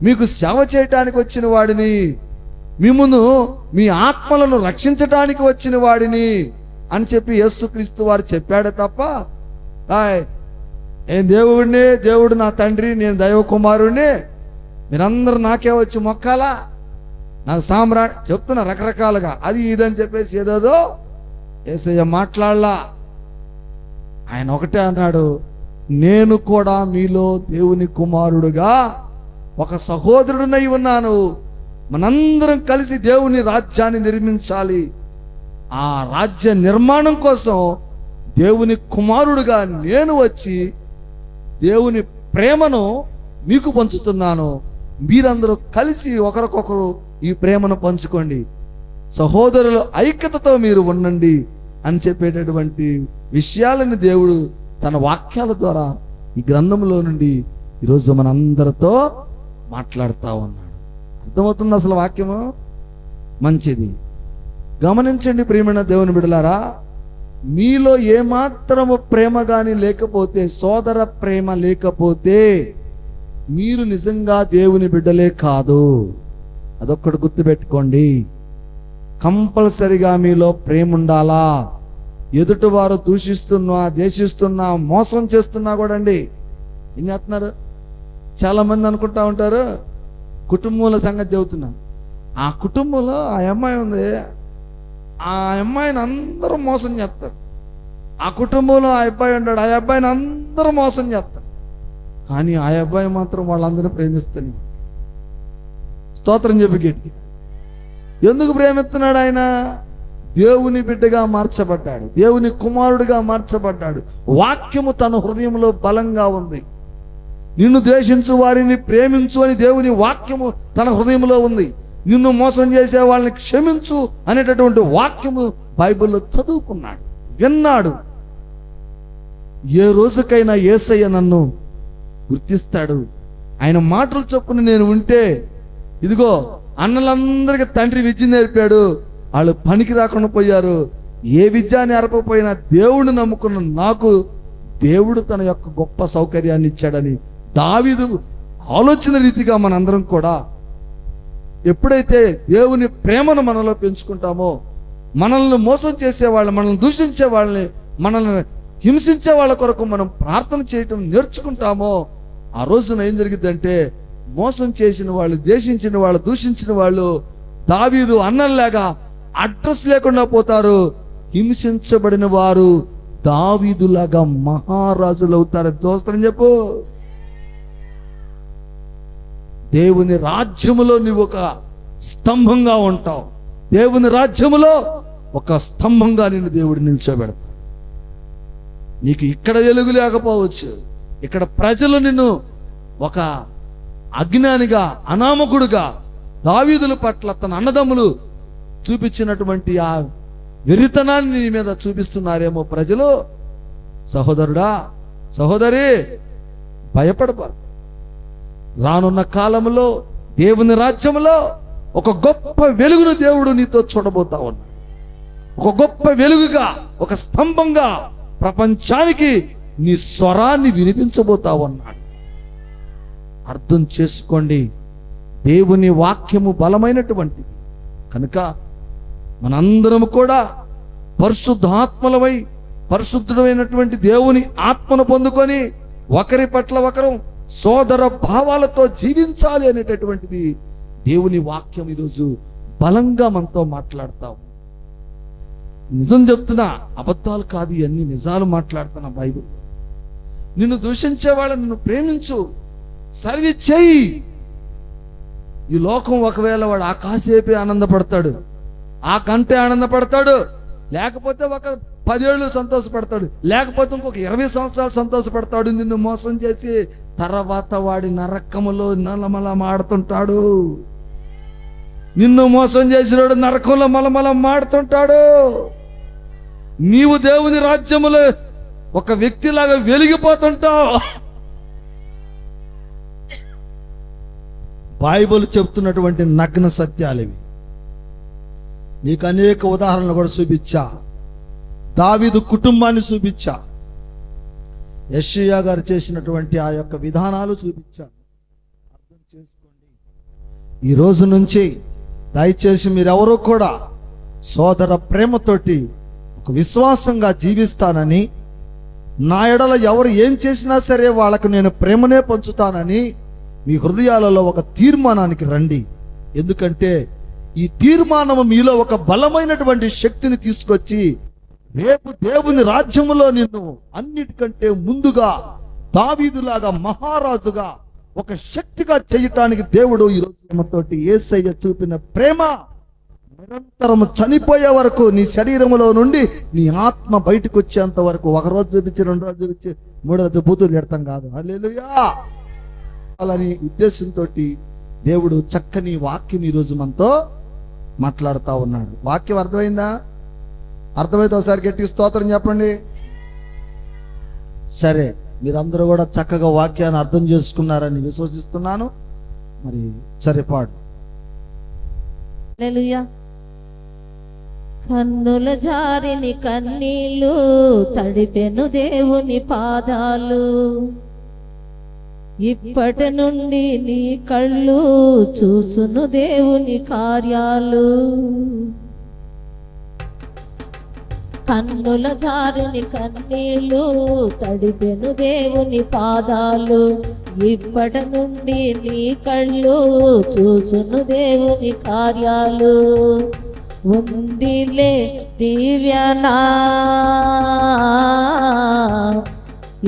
[SPEAKER 1] మీకు సేవ చేయటానికి వచ్చిన వాడిని, మిమ్మును మీ ఆత్మలను రక్షించటానికి వచ్చిన వాడిని అని చెప్పి యేసుక్రీస్తు వారు చెప్పాడు తప్ప, నేను దేవుడిని, దేవుడు నా తండ్రి, నేను దైవ కుమారుడిని, మీరందరూ నాకే వచ్చి మొక్కాలా, నాకు చెప్తున్నా రకరకాలుగా అది ఇదని చెప్పేసి ఏదేదో యేసయ్య మాట్లాడలా. ఆయన ఒకటే అన్నాడు, నేను కూడా మీలో దేవుని కుమారుడుగా ఒక సహోదరుడినై ఉన్నాను. మనందరం కలిసి దేవుని రాజ్యాన్ని నిర్మించాలి. ఆ రాజ్య నిర్మాణం కోసం దేవుని కుమారుడుగా నేను వచ్చి దేవుని ప్రేమను మీకు పంచుతున్నాను. మీరందరూ కలిసి ఒకరికొకరు ఈ ప్రేమను పంచుకోండి, సహోదరుల ఐక్యతతో మీరు ఉండండి అని చెప్పేటటువంటి విషయాలను దేవుడు తన వాక్యాల ద్వారా ఈ గ్రంథంలో నుండి ఈరోజు మనందరితో మాట్లాడుతూ ఉన్నాడు. అర్థమవుతుంది అసలు వాక్యము? మంచిది. గమనించండి ప్రియమైన దేవుని బిడ్డలారా, మీలో ఏమాత్రము ప్రేమ కానీ లేకపోతే, సోదర ప్రేమ లేకపోతే మీరు నిజంగా దేవుని బిడ్డలే కాదు. అదొక్కటి గుర్తుపెట్టుకోండి. కంపల్సరిగా మీలో ప్రేమ ఉండాలా. ఎదుటివారు దూషిస్తున్నా, దేశిస్తున్నా, మోసం చేస్తున్నా కూడా అండి ఏం చేస్తున్నారు? చాలామంది అనుకుంటా ఉంటారు, కుటుంబంలో సంగతి చెబుతున్నా, ఆ కుటుంబంలో ఆ అమ్మాయి ఉంది, ఆ అమ్మాయిని అందరూ మోసం చేస్తారు. ఆ కుటుంబంలో ఆ అబ్బాయి ఉంటాడు, ఆ అబ్బాయిని అందరూ మోసం చేస్తారు. కానీ ఆ అబ్బాయి మాత్రం వాళ్ళందరూ ప్రేమిస్తాను. స్తోత్రం చెప్పి గట్టి. ఎందుకు ప్రేమిస్తున్నాడు? ఆయన దేవుని బిడ్డగా మార్చబడ్డాడు, దేవుని కుమారుడిగా మార్చబడ్డాడు. వాక్యము తన హృదయంలో బలంగా ఉంది. నిన్ను ద్వేషించు వారిని ప్రేమించు అని దేవుని వాక్యము తన హృదయంలో ఉంది. నిన్ను మోసం చేసే వాళ్ళని క్షమించు అనేటటువంటి వాక్యము బైబిల్లో చదువుకున్నాడు, విన్నాడు. ఏ రోజుకైనా యేసయ్య నన్ను గుర్తిస్తాడు. ఆయన మాటలు చొప్పున నేను ఉంటే, ఇదిగో అన్నలందరికీ తండ్రి విద్య నేర్పాడు, వాళ్ళు పనికి రాకుండా పోయారు. ఏ విద్య నేర్పకపోయినా దేవుడిని నమ్ముకున్న నాకు దేవుడు తన యొక్క గొప్ప సౌకర్యాన్ని ఇచ్చాడని దావీదు ఆలోచన రీతిగా మనందరం కూడా ఎప్పుడైతే దేవుని ప్రేమను మనలో పెంచుకుంటామో, మనల్ని మోసం చేసే వాళ్ళని, మనల్ని దూషించే వాళ్ళని, మనల్ని హింసించే వాళ్ళ కొరకు మనం ప్రార్థన చేయటం నేర్చుకుంటామో, ఆ రోజున ఏం జరిగిద్దంటే, మోసం చేసిన వాళ్ళు, ద్వేషించిన వాళ్ళు, దూషించిన వాళ్ళు దావీదు అన్నల్లాగా అడ్రస్ లేకుండా పోతారు. హింసించబడిన వారు దావీదులాగా మహారాజులు అవుతారు. దోస్తరం చెప్పు. దేవుని రాజ్యములో నువ్వు ఒక స్తంభంగా ఉంటావు. దేవుని రాజ్యములో ఒక స్తంభంగా నిన్ను దేవుడు నిల్చోబెడతాడు. నీకు ఇక్కడ వెలుగు లేకపోవచ్చు, ఇక్కడ ప్రజలు నిన్ను ఒక అజ్ఞానిగా, అనామకుడుగా, దావీదుల పట్ల తన అన్నదమ్ములు చూపించినటువంటి ఆ వెరితనాన్ని నీ మీద చూపిస్తున్నారేమో ప్రజలు. సహోదరుడా, సహోదరి, భయపడబారు. రానున్న కాలంలో దేవుని రాజ్యంలో ఒక గొప్ప వెలుగును దేవుడు నీతో చూడబోతా ఉన్నాడు. ఒక గొప్ప వెలుగుగా, ఒక స్తంభంగా ప్రపంచానికి నీ స్వరాన్ని వినిపించబోతా ఉన్నాడు. అర్థం చేసుకోండి, దేవుని వాక్యము బలమైనటువంటిది కనుక మనందరం కూడా పరిశుద్ధాత్మలమై పరిశుద్ధమైనటువంటి దేవుని ఆత్మను పొందుకొని ఒకరి పట్ల ఒకరు సోదర భావాలతో జీవించాలి అనేటటువంటిది దేవుని వాక్యం ఈరోజు బలంగా మనతో మాట్లాడతాం. నిజం చెప్తున్నా, అబద్ధాలు కాదు, ఇవన్నీ నిజాలు మాట్లాడుతున్నా. బైబిల్ నిన్ను దూషించే వాళ్ళని నిన్ను ప్రేమించు, సర్వీస్ చెయ్యి. ఈ లోకం ఒకవేళ వాడు ఆ కాసేపే ఆనందపడతాడు, ఆ కంటే ఆనందపడతాడు, లేకపోతే ఒక 10 ఏళ్ళు సంతోషపడతాడు, లేకపోతే ఇంకొక 20 సంవత్సరాలు సంతోషపడతాడు నిన్ను మోసం చేసి. తర్వాత వాడి నరకములో నలమల మాడుతుంటాడు. నిన్ను మోసం చేసినాడు నరకంలో మలమల మాడుతుంటాడు. నీవు దేవుని రాజ్యములో ఒక వ్యక్తిలాగా వెలిగిపోతుంటావు. బైబిల్ చెప్తున్నటువంటి నగ్న సత్యాలు ఇవి. మీకు అనేక ఉదాహరణలు కూడా చూపించా. దావీదు కుటుంబాన్ని చూపించా, యెషయా గారు చేసినటువంటి ఆ యొక్క విధానాలు చూపించా. అర్థం చేసుకోండి. ఈ రోజు నుంచి దయచేసి మీరెవరూ కూడా సోదర ప్రేమతోటి ఒక విశ్వాసంగా జీవిస్తానని, నా ఎడల ఎవరు ఏం చేసినా సరే వాళ్ళకు నేను ప్రేమనే పంచుతానని మీ హృదయాలలో ఒక తీర్మానానికి రండి. ఎందుకంటే ఈ తీర్మానము మీలో ఒక బలమైనటువంటి శక్తిని తీసుకొచ్చి రేపు దేవుని రాజ్యములో నిన్ను అన్నిటికంటే ముందుగా దావీదులాగా మహారాజుగా ఒక శక్తిగా చేయటానికి దేవుడు ఈరోజు ప్రేమతోటి యేసయ్య చూపిన ప్రేమ నిరంతరము చనిపోయే వరకు నీ శరీరములో నుండి నీ ఆత్మ బయటకు వచ్చేంత వరకు, ఒక రోజు చూపించి, 2 రోజులు చూపించి, 3 రోజు బూతులు తిడతాం కాదు. హల్లెలూయా అలాని ఉద్దేశంతో దేవుడు చక్కని వాక్యం ఈరోజు మనతో మాట్లాడుతూ ఉన్నాడు. వాక్యం అర్థమైందా? అర్థమైతే ఒకసారి గట్టిగా స్తోత్రం చెప్పండి. సరే, మీరందరూ కూడా చక్కగా వాక్యాన్ని అర్థం చేసుకున్నారని విశ్వసిస్తున్నాను. మరి సరే, పాడు.
[SPEAKER 3] హల్లెలూయా. కన్నుల జారిని కన్నీళ్ళు తడిపెను దేవుని పాదాలు, ఇప్పటి నుండి నీ కళ్ళు చూసును దేవుని కార్యాలు. కన్నుల జారిని కన్నీళ్ళు తడిపెను దేవుని పాదాలు, ఇప్పటి నుండి నీ కళ్ళు చూసును దేవుని కార్యాలు. ఉందిలే దివ్యనా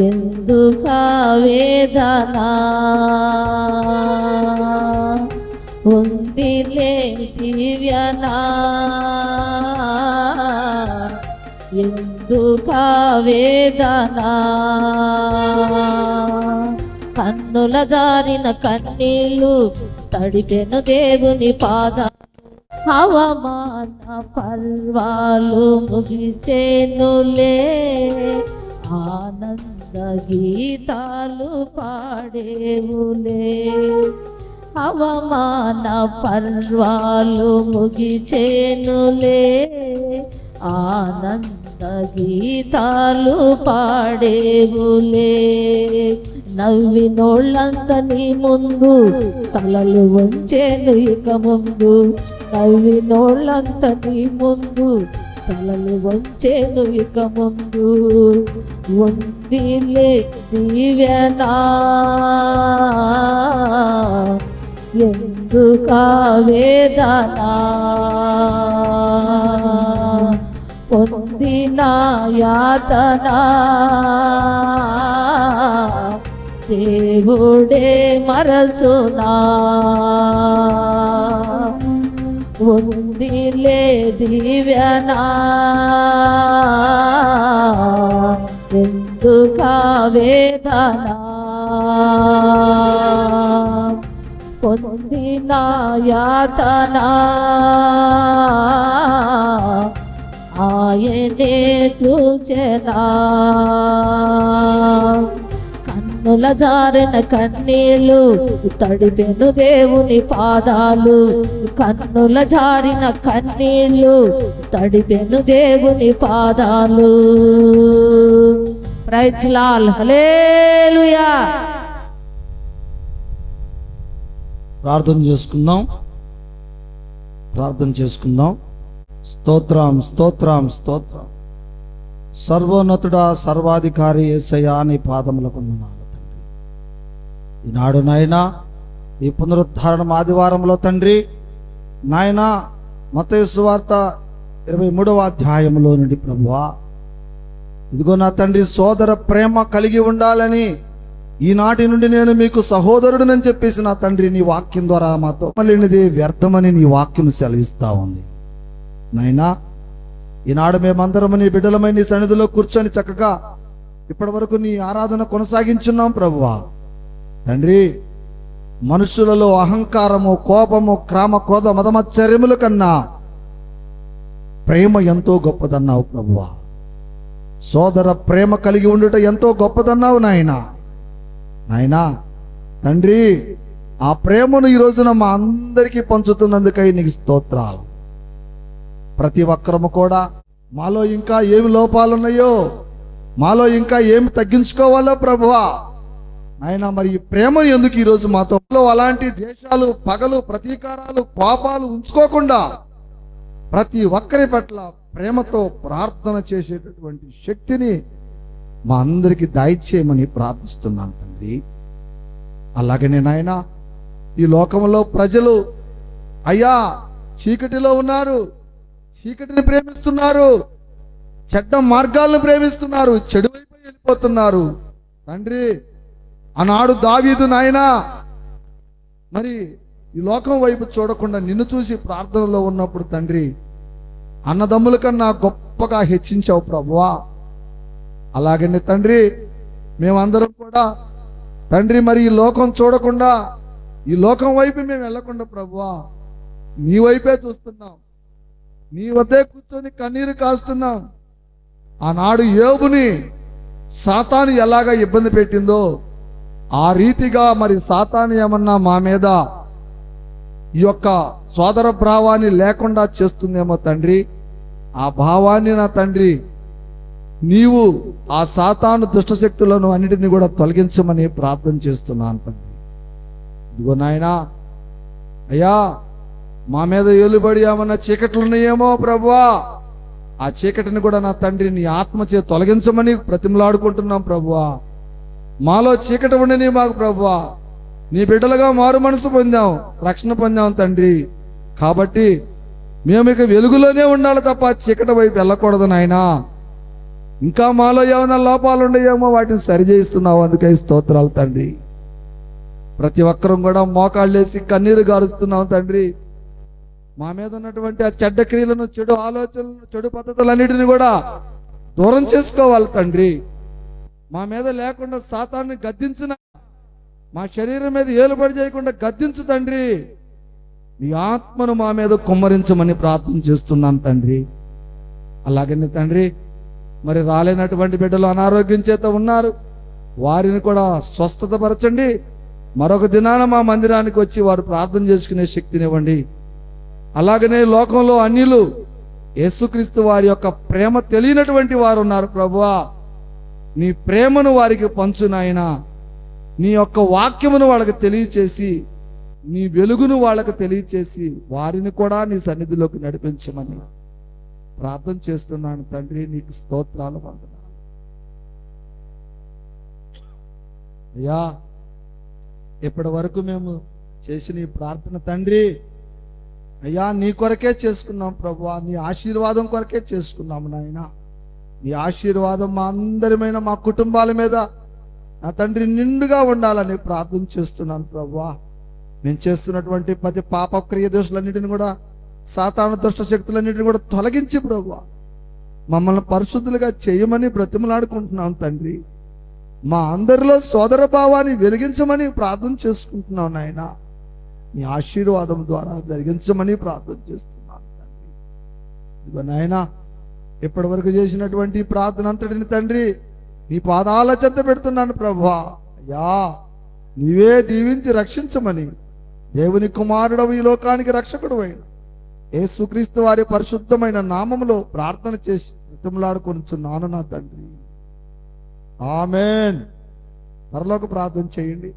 [SPEAKER 3] ఎందుకా వేదనా, ఉందిలే దివ్యనా ఎందుకా వేదనా. కన్నుల జారిన కన్నీళ్ళు తడిపెను దేవుని పాదాలు, అవమాన పర్వాలు ముగిసేనులే, ఆనంద గీతాలు పాడేవులే. అవమాన పర్వాలు ముగిచేనులే, ఆనంద గీతాలు పాడేవులే. నవ్వినోళ్ళంత నీ ముందు తలలు వంచేను ఇక ముందు, నవ్వినోళ్ళంత నీ ముందు తలలు వంచేను ఇక ముందు. ఉందిలే దీవెనా ఎందుకా వేదనా, పొందిన యాతనా దేవుడే మరసునా. ఉందిలే దివ్యనా ఎందుకా వేదనా, పొందిన యాతనా ఆయనే చూచెనా. కన్నుల జారిన కన్నీళ్ళు తడిపెను దేవుని పాదాలు. కన్నుల జారిన కన్నీళ్ళు తడిపెను దేవుని పాదాలు. ప్రైజ్ లార్డ్, హల్లెలూయా.
[SPEAKER 1] ప్రార్థన చేసుకుందాం, ప్రార్థన చేసుకుందాం. స్తోత్రం, స్తోత్రం, స్తోత్రం. సర్వోన్నతుడా, సర్వాధికారి యేసయ్యా, నీ పాదములకు వందనాలు తండ్రి. ఈనాడు నాయనా ఈ పునరుద్ధారణ ఆదివారంలో తండ్రి నాయనా మత్తయి సువార్త 23వ అధ్యాయంలో నుండి ప్రభువా, ఇదిగో నా తండ్రి సోదర ప్రేమ కలిగి ఉండాలని ఈనాటి నుండి నేను మీకు సహోదరుడినని చెప్పేసి నా తండ్రి నీ వాక్యం ద్వారా మాతో మళ్ళీనిది వ్యర్థమని నీ వాక్యం సెలవిస్తా ఉంది నాయనా. ఈనాడు మేమందరము నీ బిడ్డలమై నీ సన్నిధిలో కూర్చొని చక్కగా ఇప్పటి వరకు నీ ఆరాధన కొనసాగించున్నాం ప్రభువా. తండ్రి, మనుషులలో అహంకారము, కోపము, క్రామ, క్రోధ, మదమచ్చర్యముల కన్నా ప్రేమ ఎంతో గొప్పదన్నావు ప్రభువా. సోదర ప్రేమ కలిగి ఉండుట ఎంతో గొప్పదన్నావు నాయనా. నాయనా తండ్రి, ఆ ప్రేమను ఈ రోజున మా అందరికీ పంచుతున్నందుకై నీకు స్తోత్రాలు. ప్రతి ఒక్కరము కూడా మాలో ఇంకా ఏమి లోపాలున్నాయో, మాలో ఇంకా ఏమి తగ్గించుకోవాలో ప్రభువా నాయనా, మరి ఈ ప్రేమను ఎందుకు ఈరోజు మాతో అలాంటి ద్వేషాలు, పగలు, ప్రతీకారాలు, కోపాలు ఉంచుకోకుండా ప్రతి ఒక్కరి పట్ల ప్రేమతో ప్రార్థన చేసేటటువంటి శక్తిని మా అందరికీ దయచేయమని ప్రార్థిస్తున్నాను తండ్రి. అలాగనే నాయన ఈ లోకంలో ప్రజలు అయ్యా చీకటిలో ఉన్నారు, చీకటిని ప్రేమిస్తున్నారు, చెడ్డ మార్గాలను ప్రేమిస్తున్నారు, చెడు వైపు వెళ్ళిపోతున్నారు తండ్రి. ఆనాడు దావీదు నాయనా మరి ఈ లోకం వైపు చూడకుండా నిన్ను చూసి ప్రార్థనలో ఉన్నప్పుడు తండ్రి అన్నదమ్ముల కన్నా గొప్పగా హెచ్చించావు ప్రభువా. అలాగనే తండ్రి మేమందరం కూడా తండ్రి మరి ఈ లోకం చూడకుండా, ఈ లోకం వైపు మేము వెళ్ళకుండా ప్రభువా నీ వైపే చూస్తున్నాం, నీ వద్దే కూర్చొని కన్నీరు కాస్తున్నాం. ఆనాడు యోబుని సాతాను ఎలాగా ఇబ్బంది పెట్టిందో ఆ రీతిగా మరి సాతాను ఏమన్నా మా మీద ఈ యొక్క సోదర భావాన్ని లేకుండా చేస్తుందేమో తండ్రి. ఆ భావాన్ని నా తండ్రి నీవు ఆ సాతాను దుష్టశక్తులను అన్నిటిని కూడా తొలగించమని ప్రార్థన చేస్తున్నాను తండ్రి. ఇదిగో నాయనా అయ్యా మా మీద ఏలుబడి ఏమన్నా చీకట్లు ఉన్నాయేమో ప్రభువా, ఆ చీకటిని కూడా నా తండ్రి నీ ఆత్మచే తొలగించమని బ్రతిమలాడుకుంటున్నాం ప్రభువా. మాలో చీకటి ఉండని మాకు ప్రభువా, నీ బిడ్డలుగా మారు మనసు పొందాం, రక్షణ పొందాం తండ్రి. కాబట్టి మేము ఇక వెలుగులోనే ఉండాలి తప్ప చీకటి వైపు వెళ్ళకూడదు నాయనా. ఇంకా మాలో ఏమైనా లోపాలు ఉన్నాయేమో వాటిని సరిచేస్తున్నావు, అందుకై స్తోత్రాలు తండ్రి. ప్రతి ఒక్కరం కూడా మోకాళ్ళేసి కన్నీరు గారుస్తున్నాం తండ్రి. మా మీద ఉన్నటువంటి ఆ చెడ్డ క్రియలను, చెడు ఆలోచనలను, చెడు పద్ధతులన్నిటిని కూడా దూరం చేసుకోవాలి తండ్రి. మా మీద లేకుండా సాతాన్ని గద్దించిన, మా శరీరం మీద ఏలుబడి చేయకుండా గద్దించు తండ్రి. నీ ఆత్మను మా మీద కుమ్మరించమని ప్రార్థన చేస్తున్నాను తండ్రి. అలాగనే తండ్రి మరి రాలేనటువంటి బిడ్డలు అనారోగ్యం చేత ఉన్నారు, వారిని కూడా స్వస్థత పరచండి. మరొక దినాన మా మందిరానికి వచ్చి వారు ప్రార్థన చేసుకునే శక్తినివ్వండి. అలాగనే లోకంలో అన్యులు యేసుక్రీస్తు వారి యొక్క ప్రేమ తెలియనటువంటి వారు ఉన్నారు ప్రభువా. నీ ప్రేమను వారికి పంచు నాయనా. నీ యొక్క వాక్యమును వాళ్ళకి తెలియచేసి, నీ వెలుగును వాళ్ళకి తెలియచేసి వారిని కూడా నీ సన్నిధిలోకి నడిపించమని ప్రార్థన చేస్తున్నాను తండ్రి. నీకు స్తోత్రాలు, వందనాలు అయ్యా. ఇప్పటి వరకు మేము చేసిన ఈ ప్రార్థన తండ్రి అయ్యా నీ కొరకే చేసుకున్నాం ప్రభువా, నీ ఆశీర్వాదం కొరకే చేసుకున్నాము నాయన. నీ ఆశీర్వాదం మా అందరిమైన మా కుటుంబాల మీద నా తండ్రి నిండుగా ఉండాలని ప్రార్థన చేస్తున్నాను ప్రభువా. మేము చేస్తున్నటువంటి ప్రతి పాప క్రియ దోషులన్నిటిని కూడా, సాతాను దుష్ట శక్తులన్నిటిని కూడా తొలగించి ప్రభువా మమ్మల్ని పరిశుద్ధులుగా చేయమని బ్రతిమలాడుకుంటున్నాం తండ్రి. మా అందరిలో సోదర భావాన్ని వెలిగించమని ప్రార్థన చేసుకుంటున్నాం నాయన. నీ ఆశీర్వాదం ద్వారా జరిగించమని ప్రార్థన చేస్తున్నాను తండ్రి. ఇదిగో నాయన ఇప్పటి వరకు చేసినటువంటి ప్రార్థన అంతటిని తండ్రి నీ పాదాల చెంత పెడుతున్నాను ప్రభువా. అయ్యా నీవే దీవించి రక్షించమని దేవుని కుమారుడవు ఈ లోకానికి రక్షకుడు అయిన యేసుక్రీస్తు వారి పరిశుద్ధమైన నామములో ప్రార్థన చేసి బ్రతిమలాడుకొనుచున్నాను నా తండ్రి, ఆమేన్. పరలోక ప్రార్థన చేయండి.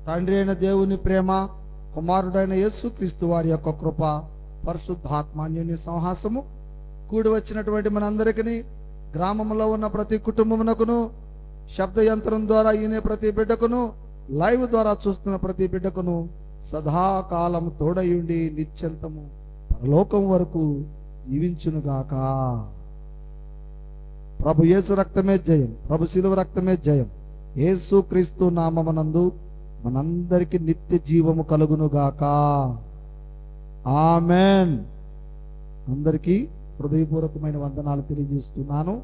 [SPEAKER 1] తండ్రి అయిన దేవుని ప్రేమ, కుమారుడైన యేసుక్రీస్తు వారి యొక్క కృప, పరిశుద్ధాత్మాన్యుని సంహాసము కూడి వచ్చినటువంటి మనందరికీ, గ్రామంలో ఉన్న ప్రతి కుటుంబమునకును, శబ్ద యంత్రం ద్వారా ఈయన ప్రతి బిడ్డకును, లైవ్ ద్వారా చూస్తున్న ప్రతి బిడ్డకును సదాకాలం తోడయుండి నిత్యంతము పరలోకం వరకు జీవించునుగాక. ప్రభు యేసు రక్తమే జయం, ప్రభు శిలువ రక్తమే జయం. యేసుక్రీస్తు నామమునందు మనందరికి నిత్య జీవము కలుగునుగాక. ఆమెన్. అందరికీ హృదయపూర్వకమైన వందనాలు తెలియజేస్తున్నాను.